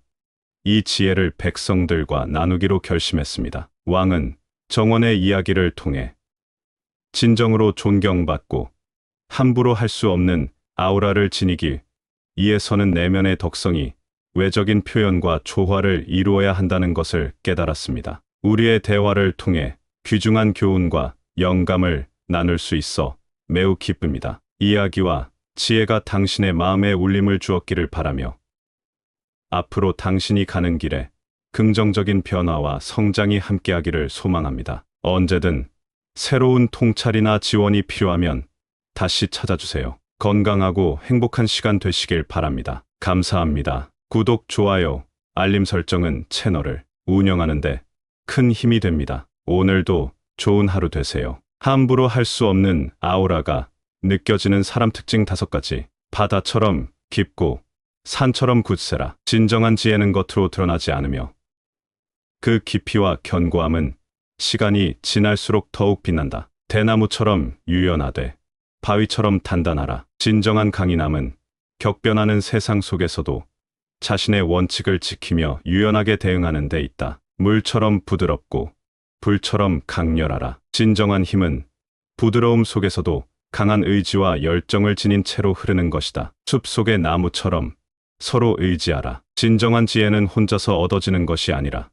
이 지혜를 백성들과 나누기로 결심했습니다. 왕은 정원의 이야기를 통해 진정으로 존경받고 함부로 할 수 없는 아우라를 지니기 위해서는 내면의 덕성이 외적인 표현과 조화를 이루어야 한다는 것을 깨달았습니다. 우리의 대화를 통해 귀중한 교훈과 영감을 나눌 수 있어 매우 기쁩니다. 이야기와 지혜가 당신의 마음에 울림을 주었기를 바라며 앞으로 당신이 가는 길에 긍정적인 변화와 성장이 함께하기를 소망합니다. 언제든 새로운 통찰이나 지원이 필요하면 다시 찾아주세요. 건강하고 행복한 시간 되시길 바랍니다. 감사합니다. 구독, 좋아요, 알림 설정은 채널을 운영하는데 큰 힘이 됩니다. 오늘도 좋은 하루 되세요. 함부로 할 수 없는 아우라가 느껴지는 사람 특징 5가지. 바다처럼 깊고 산처럼 굳세라. 진정한 지혜는 겉으로 드러나지 않으며 그 깊이와 견고함은 시간이 지날수록 더욱 빛난다. 대나무처럼 유연하되 바위처럼 단단하라. 진정한 강인함은 격변하는 세상 속에서도 자신의 원칙을 지키며 유연하게 대응하는 데 있다. 물처럼 부드럽고 불처럼 강렬하라. 진정한 힘은 부드러움 속에서도 강한 의지와 열정을 지닌 채로 흐르는 것이다. 숲 속의 나무처럼 서로 의지하라. 진정한 지혜는 혼자서 얻어지는 것이 아니라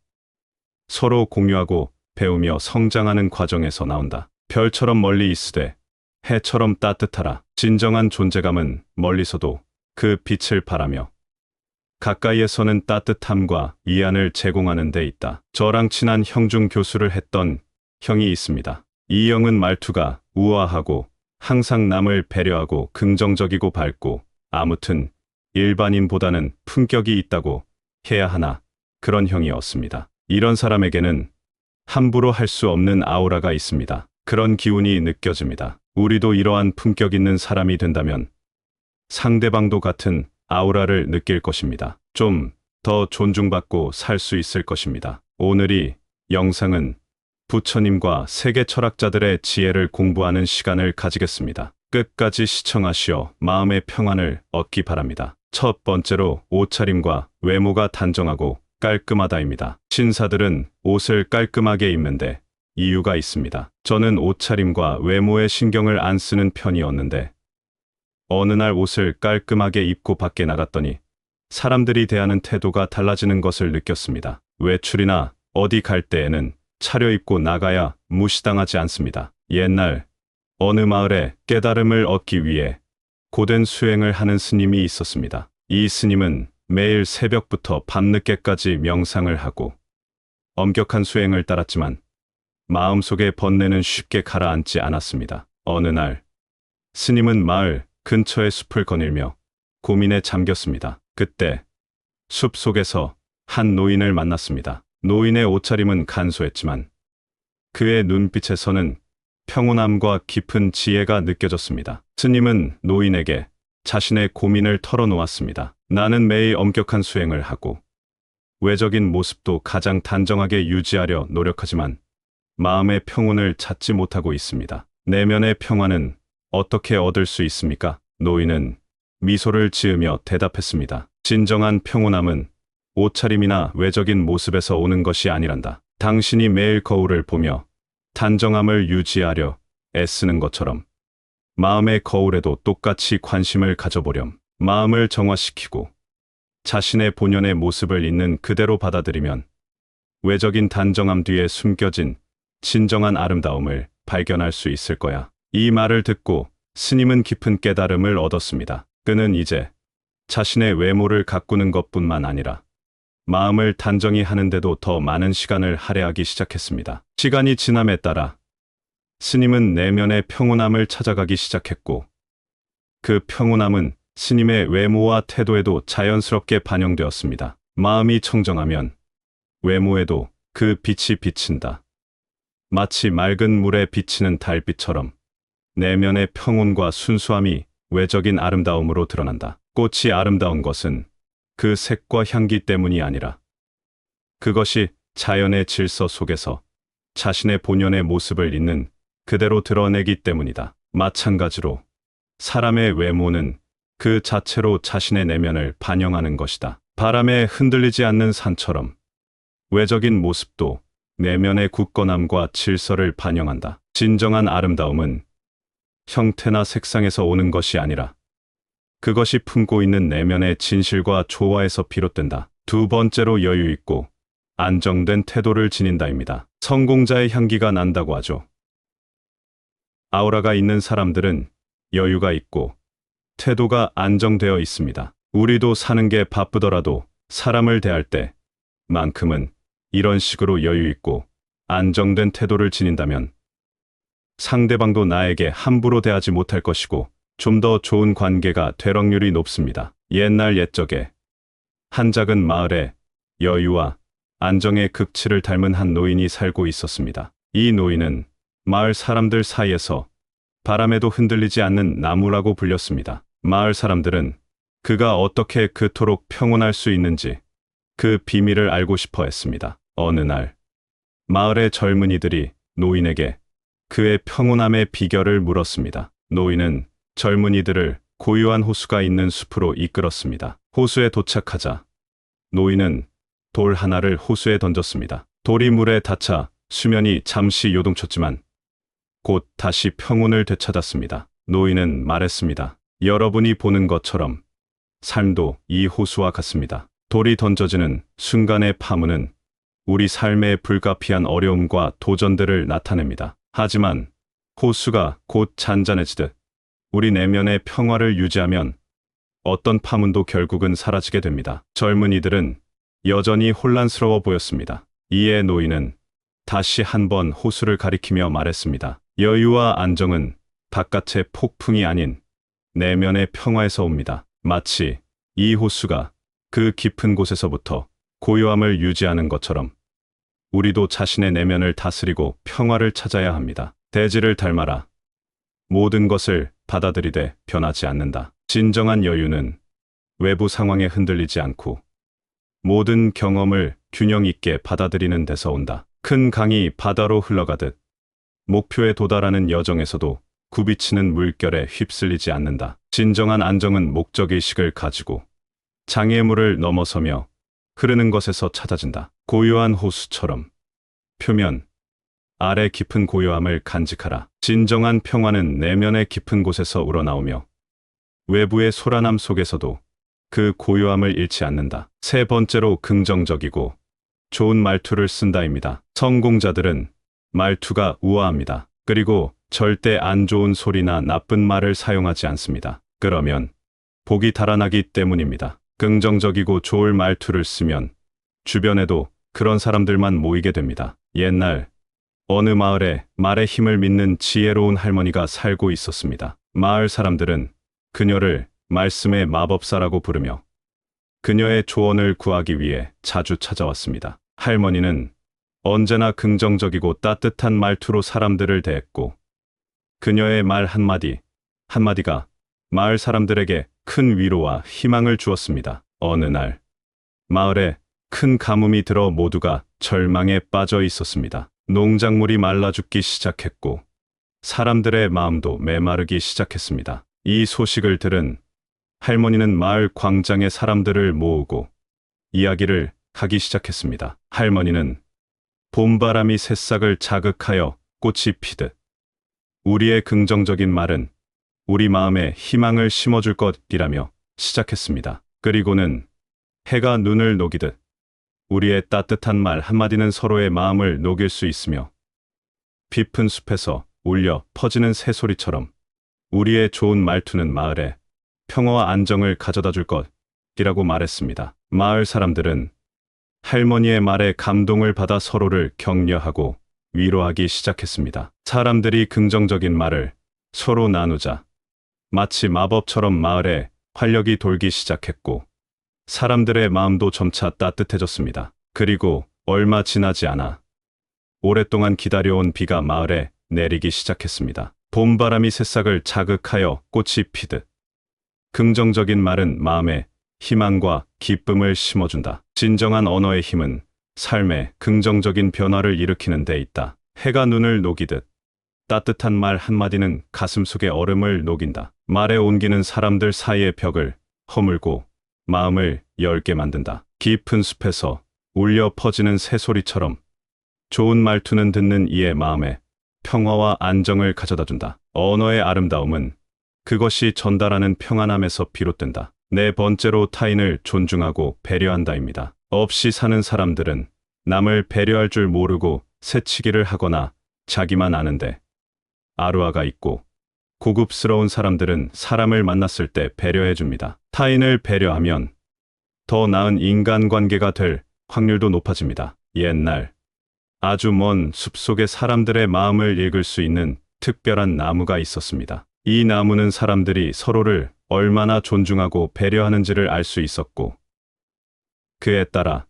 서로 공유하고 배우며 성장하는 과정에서 나온다. 별처럼 멀리 있으되 해처럼 따뜻하라. 진정한 존재감은 멀리서도 그 빛을 바라며 가까이에서는 따뜻함과 위안을 제공하는 데 있다. 저랑 친한 형중 교수를 했던 형이 있습니다. 이 형은 말투가 우아하고 항상 남을 배려하고 긍정적이고 밝고 아무튼 일반인보다는 품격이 있다고 해야 하나 그런 형이었습니다. 이런 사람에게는 함부로 할 수 없는 아우라가 있습니다. 그런 기운이 느껴집니다. 우리도 이러한 품격 있는 사람이 된다면 상대방도 같은 아우라를 느낄 것입니다. 좀 더 존중받고 살 수 있을 것입니다. 오늘 이 영상은 부처님과 세계 철학자들의 지혜를 공부하는 시간을 가지겠습니다. 끝까지 시청하시어 마음의 평안을 얻기 바랍니다. 첫 번째로 옷차림과 외모가 단정하고 깔끔하다입니다. 신사들은 옷을 깔끔하게 입는데 이유가 있습니다. 저는 옷차림과 외모에 신경을 안 쓰는 편이었는데 어느 날 옷을 깔끔하게 입고 밖에 나갔더니 사람들이 대하는 태도가 달라지는 것을 느꼈습니다. 외출이나 어디 갈 때에는 차려입고 나가야 무시당하지 않습니다. 옛날 어느 마을에 깨달음을 얻기 위해 고된 수행을 하는 스님이 있었습니다. 이 스님은 매일 새벽부터 밤늦게까지 명상을 하고 엄격한 수행을 따랐지만 마음속의 번뇌는 쉽게 가라앉지 않았습니다. 어느 날 스님은 마을 근처의 숲을 거닐며 고민에 잠겼습니다. 그때 숲 속에서 한 노인을 만났습니다. 노인의 옷차림은 간소했지만 그의 눈빛에서는 평온함과 깊은 지혜가 느껴졌습니다. 스님은 노인에게 자신의 고민을 털어놓았습니다. 나는 매일 엄격한 수행을 하고 외적인 모습도 가장 단정하게 유지하려 노력하지만 마음의 평온을 찾지 못하고 있습니다. 내면의 평안은 어떻게 얻을 수 있습니까? 노인은 미소를 지으며 대답했습니다. 진정한 평온함은 옷차림이나 외적인 모습에서 오는 것이 아니란다. 당신이 매일 거울을 보며 단정함을 유지하려 애쓰는 것처럼 마음의 거울에도 똑같이 관심을 가져보렴. 마음을 정화시키고 자신의 본연의 모습을 있는 그대로 받아들이면 외적인 단정함 뒤에 숨겨진 진정한 아름다움을 발견할 수 있을 거야. 이 말을 듣고 스님은 깊은 깨달음을 얻었습니다. 그는 이제 자신의 외모를 가꾸는 것뿐만 아니라 마음을 단정히 하는데도 더 많은 시간을 할애하기 시작했습니다. 시간이 지남에 따라 스님은 내면의 평온함을 찾아가기 시작했고 그 평온함은 스님의 외모와 태도에도 자연스럽게 반영되었습니다. 마음이 청정하면 외모에도 그 빛이 비친다. 마치 맑은 물에 비치는 달빛처럼 내면의 평온과 순수함이 외적인 아름다움으로 드러난다. 꽃이 아름다운 것은 그 색과 향기 때문이 아니라 그것이 자연의 질서 속에서 자신의 본연의 모습을 있는 그대로 드러내기 때문이다. 마찬가지로 사람의 외모는 그 자체로 자신의 내면을 반영하는 것이다. 바람에 흔들리지 않는 산처럼 외적인 모습도 내면의 굳건함과 질서를 반영한다. 진정한 아름다움은 형태나 색상에서 오는 것이 아니라 그것이 품고 있는 내면의 진실과 조화에서 비롯된다. 두 번째로 여유 있고 안정된 태도를 지닌다입니다. 성공자의 향기가 난다고 하죠. 아우라가 있는 사람들은 여유가 있고 태도가 안정되어 있습니다. 우리도 사는 게 바쁘더라도 사람을 대할 때만큼은 이런 식으로 여유 있고 안정된 태도를 지닌다면 상대방도 나에게 함부로 대하지 못할 것이고 좀 더 좋은 관계가 될 확률이 높습니다. 옛날 옛적에 한 작은 마을에 여유와 안정의 극치를 닮은 한 노인이 살고 있었습니다. 이 노인은 마을 사람들 사이에서 바람에도 흔들리지 않는 나무라고 불렸습니다. 마을 사람들은 그가 어떻게 그토록 평온할 수 있는지 그 비밀을 알고 싶어 했습니다. 어느 날 마을의 젊은이들이 노인에게 그의 평온함의 비결을 물었습니다. 노인은 젊은이들을 고요한 호수가 있는 숲으로 이끌었습니다. 호수에 도착하자 노인은 돌 하나를 호수에 던졌습니다. 돌이 물에 닿자 수면이 잠시 요동쳤지만 곧 다시 평온을 되찾았습니다. 노인은 말했습니다. 여러분이 보는 것처럼 삶도 이 호수와 같습니다. 돌이 던져지는 순간의 파문은 우리 삶의 불가피한 어려움과 도전들을 나타냅니다. 하지만 호수가 곧 잔잔해지듯 우리 내면의 평화를 유지하면 어떤 파문도 결국은 사라지게 됩니다. 젊은이들은 여전히 혼란스러워 보였습니다. 이에 노인은 다시 한번 호수를 가리키며 말했습니다. 여유와 안정은 바깥의 폭풍이 아닌 내면의 평화에서 옵니다. 마치 이 호수가 그 깊은 곳에서부터 고요함을 유지하는 것처럼 우리도 자신의 내면을 다스리고 평화를 찾아야 합니다. 대지를 닮아라. 모든 것을 받아들이되 변하지 않는다. 진정한 여유는 외부 상황에 흔들리지 않고 모든 경험을 균형 있게 받아들이는 데서 온다. 큰 강이 바다로 흘러가듯 목표에 도달하는 여정에서도 굽이치는 물결에 휩쓸리지 않는다. 진정한 안정은 목적의식을 가지고 장애물을 넘어서며 흐르는 것에서 찾아진다. 고요한 호수처럼 표면 아래 깊은 고요함을 간직하라. 진정한 평화는 내면의 깊은 곳에서 우러나오며 외부의 소란함 속에서도 그 고요함을 잃지 않는다. 세 번째로 긍정적이고 좋은 말투를 쓴다입니다. 성공자들은 말투가 우아합니다. 그리고 절대 안 좋은 소리나 나쁜 말을 사용하지 않습니다. 그러면 복이 달아나기 때문입니다. 긍정적이고 좋을 말투를 쓰면 주변에도 그런 사람들만 모이게 됩니다. 옛날 어느 마을에 말의 힘을 믿는 지혜로운 할머니가 살고 있었습니다. 마을 사람들은 그녀를 말씀의 마법사라고 부르며 그녀의 조언을 구하기 위해 자주 찾아왔습니다. 할머니는 언제나 긍정적이고 따뜻한 말투로 사람들을 대했고 그녀의 말 한마디 한마디가 마을 사람들에게 큰 위로와 희망을 주었습니다. 어느 날 마을에 큰 가뭄이 들어 모두가 절망에 빠져 있었습니다. 농작물이 말라 죽기 시작했고 사람들의 마음도 메마르기 시작했습니다. 이 소식을 들은 할머니는 마을 광장에 사람들을 모으고 이야기를 하기 시작했습니다. 할머니는 봄바람이 새싹을 자극하여 꽃이 피듯 우리의 긍정적인 말은 우리 마음에 희망을 심어줄 것이라며 시작했습니다. 그리고는 해가 눈을 녹이듯 우리의 따뜻한 말 한마디는 서로의 마음을 녹일 수 있으며 깊은 숲에서 울려 퍼지는 새소리처럼 우리의 좋은 말투는 마을에 평화와 안정을 가져다 줄 것이라고 말했습니다. 마을 사람들은 할머니의 말에 감동을 받아 서로를 격려하고 위로하기 시작했습니다. 사람들이 긍정적인 말을 서로 나누자 마치 마법처럼 마을에 활력이 돌기 시작했고 사람들의 마음도 점차 따뜻해졌습니다. 그리고 얼마 지나지 않아 오랫동안 기다려온 비가 마을에 내리기 시작했습니다. 봄바람이 새싹을 자극하여 꽃이 피듯 긍정적인 말은 마음에 희망과 기쁨을 심어준다. 진정한 언어의 힘은 삶에 긍정적인 변화를 일으키는 데 있다. 해가 눈을 녹이듯 따뜻한 말 한마디는 가슴속의 얼음을 녹인다. 말에 옮기는 사람들 사이의 벽을 허물고 마음을 열게 만든다. 깊은 숲에서 울려 퍼지는 새소리처럼 좋은 말투는 듣는 이의 마음에 평화와 안정을 가져다 준다. 언어의 아름다움은 그것이 전달하는 평안함에서 비롯된다. 네 번째로 타인을 존중하고 배려한다입니다. 없이 사는 사람들은 남을 배려할 줄 모르고 새치기를 하거나 자기만 아는데 아루아가 있고 고급스러운 사람들은 사람을 만났을 때 배려해 줍니다. 타인을 배려하면 더 나은 인간관계가 될 확률도 높아집니다. 옛날 아주 먼 숲속에 사람들의 마음을 읽을 수 있는 특별한 나무가 있었습니다. 이 나무는 사람들이 서로를 얼마나 존중하고 배려하는지를 알 수 있었고 그에 따라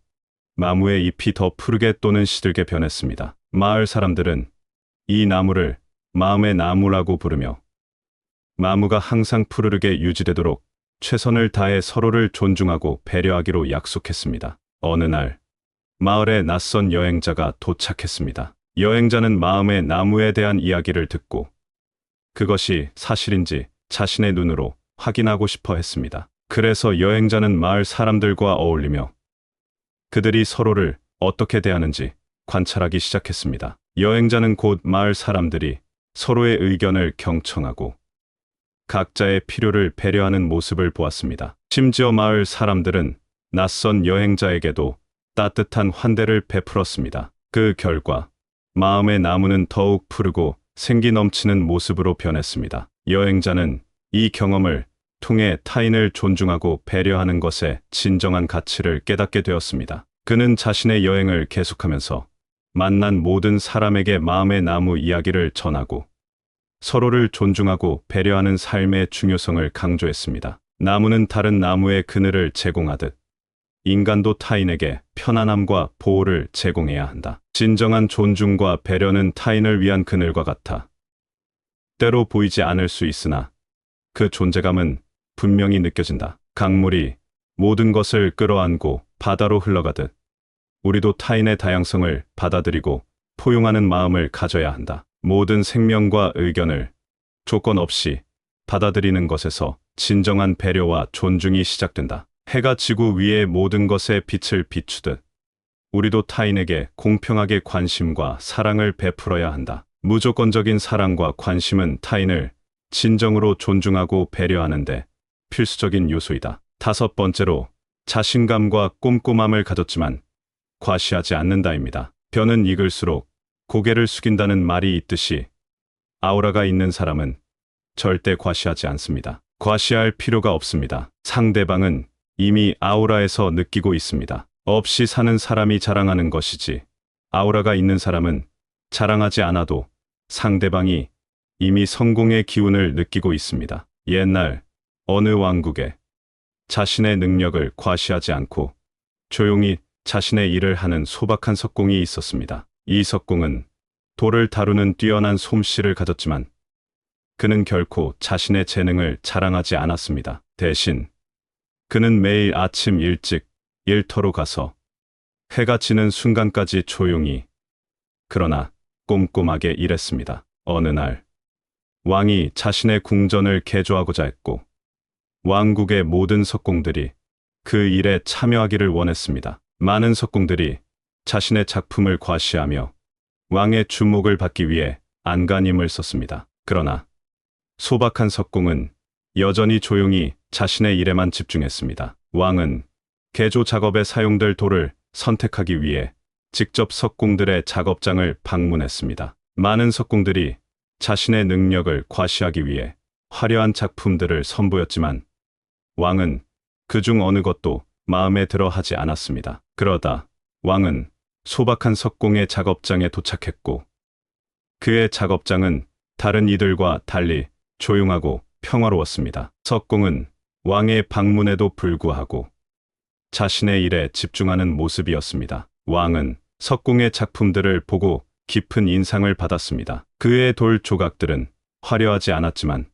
나무의 잎이 더 푸르게 또는 시들게 변했습니다. 마을 사람들은 이 나무를 마음의 나무라고 부르며 나무가 항상 푸르르게 유지되도록 최선을 다해 서로를 존중하고 배려하기로 약속했습니다. 어느 날 마을에 낯선 여행자가 도착했습니다. 여행자는 마음의 나무에 대한 이야기를 듣고 그것이 사실인지 자신의 눈으로 확인하고 싶어 했습니다. 그래서 여행자는 마을 사람들과 어울리며 그들이 서로를 어떻게 대하는지 관찰하기 시작했습니다. 여행자는 곧 마을 사람들이 서로의 의견을 경청하고 각자의 필요를 배려하는 모습을 보았습니다. 심지어 마을 사람들은 낯선 여행자에게도 따뜻한 환대를 베풀었습니다. 그 결과 마음의 나무는 더욱 푸르고 생기 넘치는 모습으로 변했습니다. 여행자는 이 경험을 통해 타인을 존중하고 배려하는 것의 진정한 가치를 깨닫게 되었습니다. 그는 자신의 여행을 계속하면서 만난 모든 사람에게 마음의 나무 이야기를 전하고 서로를 존중하고 배려하는 삶의 중요성을 강조했습니다. 나무는 다른 나무의 그늘을 제공하듯 인간도 타인에게 편안함과 보호를 제공해야 한다. 진정한 존중과 배려는 타인을 위한 그늘과 같아 때로 보이지 않을 수 있으나 그 존재감은 분명히 느껴진다. 강물이 모든 것을 끌어안고 바다로 흘러가듯 우리도 타인의 다양성을 받아들이고 포용하는 마음을 가져야 한다. 모든 생명과 의견을 조건 없이 받아들이는 것에서 진정한 배려와 존중이 시작된다. 해가 지구 위의 모든 것에 빛을 비추듯 우리도 타인에게 공평하게 관심과 사랑을 베풀어야 한다. 무조건적인 사랑과 관심은 타인을 진정으로 존중하고 배려하는데 필수적인 요소이다. 5번째로 자신감과 꼼꼼함을 가졌지만 과시하지 않는다입니다. 벼는 익을수록 고개를 숙인다는 말이 있듯이 아우라가 있는 사람은 절대 과시하지 않습니다. 과시할 필요가 없습니다. 상대방은 이미 아우라에서 느끼고 있습니다. 없이 사는 사람이 자랑하는 것이지 아우라가 있는 사람은 자랑하지 않아도 상대방이 이미 성공의 기운을 느끼고 있습니다. 옛날 어느 왕국에 자신의 능력을 과시하지 않고 조용히 자신의 일을 하는 소박한 석공이 있었습니다. 이 석공은 돌을 다루는 뛰어난 솜씨를 가졌지만 그는 결코 자신의 재능을 자랑하지 않았습니다. 대신 그는 매일 아침 일찍 일터로 가서 해가 지는 순간까지 조용히 그러나 꼼꼼하게 일했습니다. 어느 날 왕이 자신의 궁전을 개조하고자 했고 왕국의 모든 석공들이 그 일에 참여하기를 원했습니다. 많은 석공들이 자신의 작품을 과시하며 왕의 주목을 받기 위해 안간힘을 썼습니다. 그러나 소박한 석공은 여전히 조용히 자신의 일에만 집중했습니다. 왕은 개조 작업에 사용될 돌을 선택하기 위해 직접 석공들의 작업장을 방문했습니다. 많은 석공들이 자신의 능력을 과시하기 위해 화려한 작품들을 선보였지만 왕은 그중 어느 것도 마음에 들어 하지 않았습니다. 그러다 왕은 소박한 석공의 작업장에 도착했고 그의 작업장은 다른 이들과 달리 조용하고 평화로웠습니다. 석공은 왕의 방문에도 불구하고 자신의 일에 집중하는 모습이었습니다. 왕은 석공의 작품들을 보고 깊은 인상을 받았습니다. 그의 돌 조각들은 화려하지 않았지만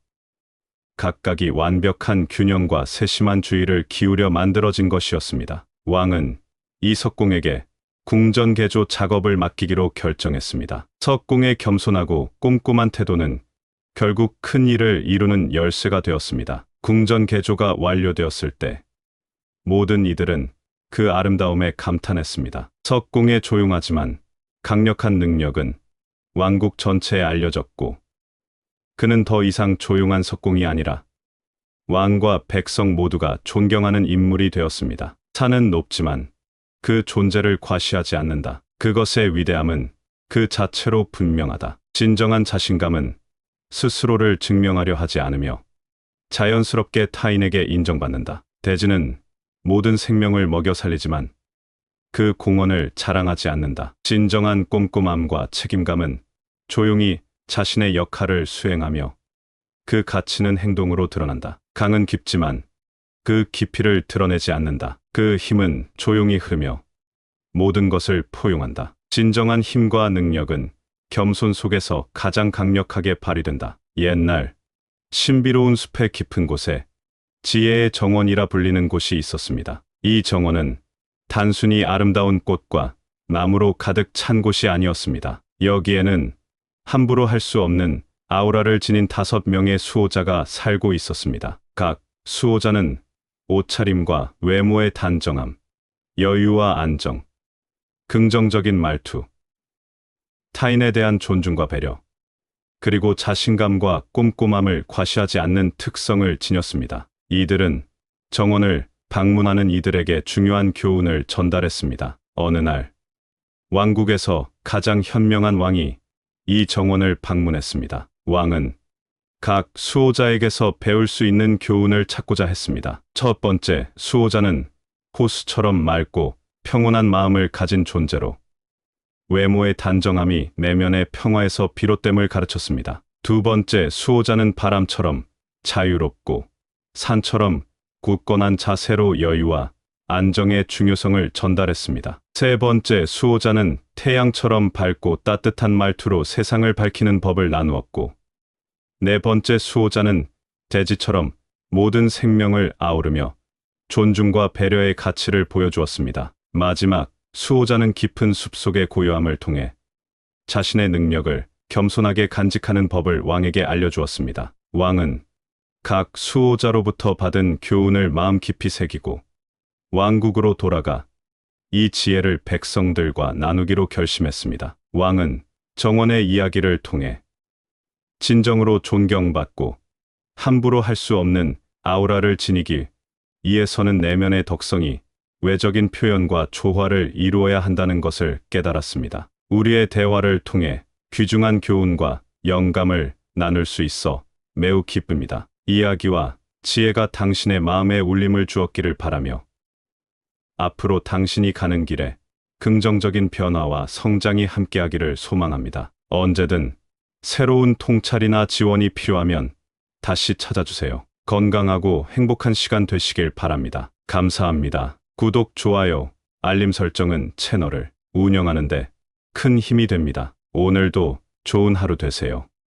각각이 완벽한 균형과 세심한 주의를 기울여 만들어진 것이었습니다. 왕은 이 석공에게 궁전 개조 작업을 맡기기로 결정했습니다. 석공의 겸손하고 꼼꼼한 태도는 결국 큰 일을 이루는 열쇠가 되었습니다. 궁전 개조가 완료되었을 때 모든 이들은 그 아름다움에 감탄했습니다. 석공의 조용하지만 강력한 능력은 왕국 전체에 알려졌고 그는 더 이상 조용한 석공이 아니라 왕과 백성 모두가 존경하는 인물이 되었습니다. 산은 높지만 그 존재를 과시하지 않는다. 그것의 위대함은 그 자체로 분명하다. 진정한 자신감은 스스로를 증명하려 하지 않으며 자연스럽게 타인에게 인정받는다. 돼지는 모든 생명을 먹여 살리지만 그 공헌을 자랑하지 않는다. 진정한 꼼꼼함과 책임감은 조용히 자신의 역할을 수행하며 그 가치는 행동으로 드러난다. 강은 깊지만 그 깊이를 드러내지 않는다. 그 힘은 조용히 흐르며 모든 것을 포용한다. 진정한 힘과 능력은 겸손 속에서 가장 강력하게 발휘된다. 옛날 신비로운 숲의 깊은 곳에 지혜의 정원이라 불리는 곳이 있었습니다. 이 정원은 단순히 아름다운 꽃과 나무로 가득 찬 곳이 아니었습니다. 여기에는 함부로 할 수 없는 아우라를 지닌 5명의 수호자가 살고 있었습니다. 각 수호자는 옷차림과 외모의 단정함, 여유와 안정, 긍정적인 말투, 타인에 대한 존중과 배려, 그리고 자신감과 꼼꼼함을 과시하지 않는 특성을 지녔습니다. 이들은 정원을 방문하는 이들에게 중요한 교훈을 전달했습니다. 어느 날, 왕국에서 가장 현명한 왕이 이 정원을 방문했습니다. 왕은 각 수호자에게서 배울 수 있는 교훈을 찾고자 했습니다. 첫 번째, 수호자는 호수처럼 맑고 평온한 마음을 가진 존재로 외모의 단정함이 내면의 평화에서 비롯됨을 가르쳤습니다. 두 번째, 수호자는 바람처럼 자유롭고 산처럼 굳건한 자세로 여유와 안정의 중요성을 전달했습니다. 세 번째, 수호자는 태양처럼 밝고 따뜻한 말투로 세상을 밝히는 법을 나누었고, 네 번째, 수호자는 대지처럼 모든 생명을 아우르며 존중과 배려의 가치를 보여주었습니다. 마지막, 수호자는 깊은 숲속의 고요함을 통해 자신의 능력을 겸손하게 간직하는 법을 왕에게 알려주었습니다. 왕은 각 수호자로부터 받은 교훈을 마음 깊이 새기고 왕국으로 돌아가 이 지혜를 백성들과 나누기로 결심했습니다. 왕은 정원의 이야기를 통해 진정으로 존경받고 함부로 할 수 없는 아우라를 지니기 위해서는 내면의 덕성이 외적인 표현과 조화를 이루어야 한다는 것을 깨달았습니다. 우리의 대화를 통해 귀중한 교훈과 영감을 나눌 수 있어 매우 기쁩니다. 이야기와 지혜가 당신의 마음에 울림을 주었기를 바라며 앞으로 당신이 가는 길에 긍정적인 변화와 성장이 함께하기를 소망합니다. 언제든 새로운 통찰이나 지원이 필요하면 다시 찾아주세요. 건강하고 행복한 시간 되시길 바랍니다. 감사합니다. 구독, 좋아요, 알림 설정은 채널을 운영하는 데 큰 힘이 됩니다. 오늘도 좋은 하루 되세요.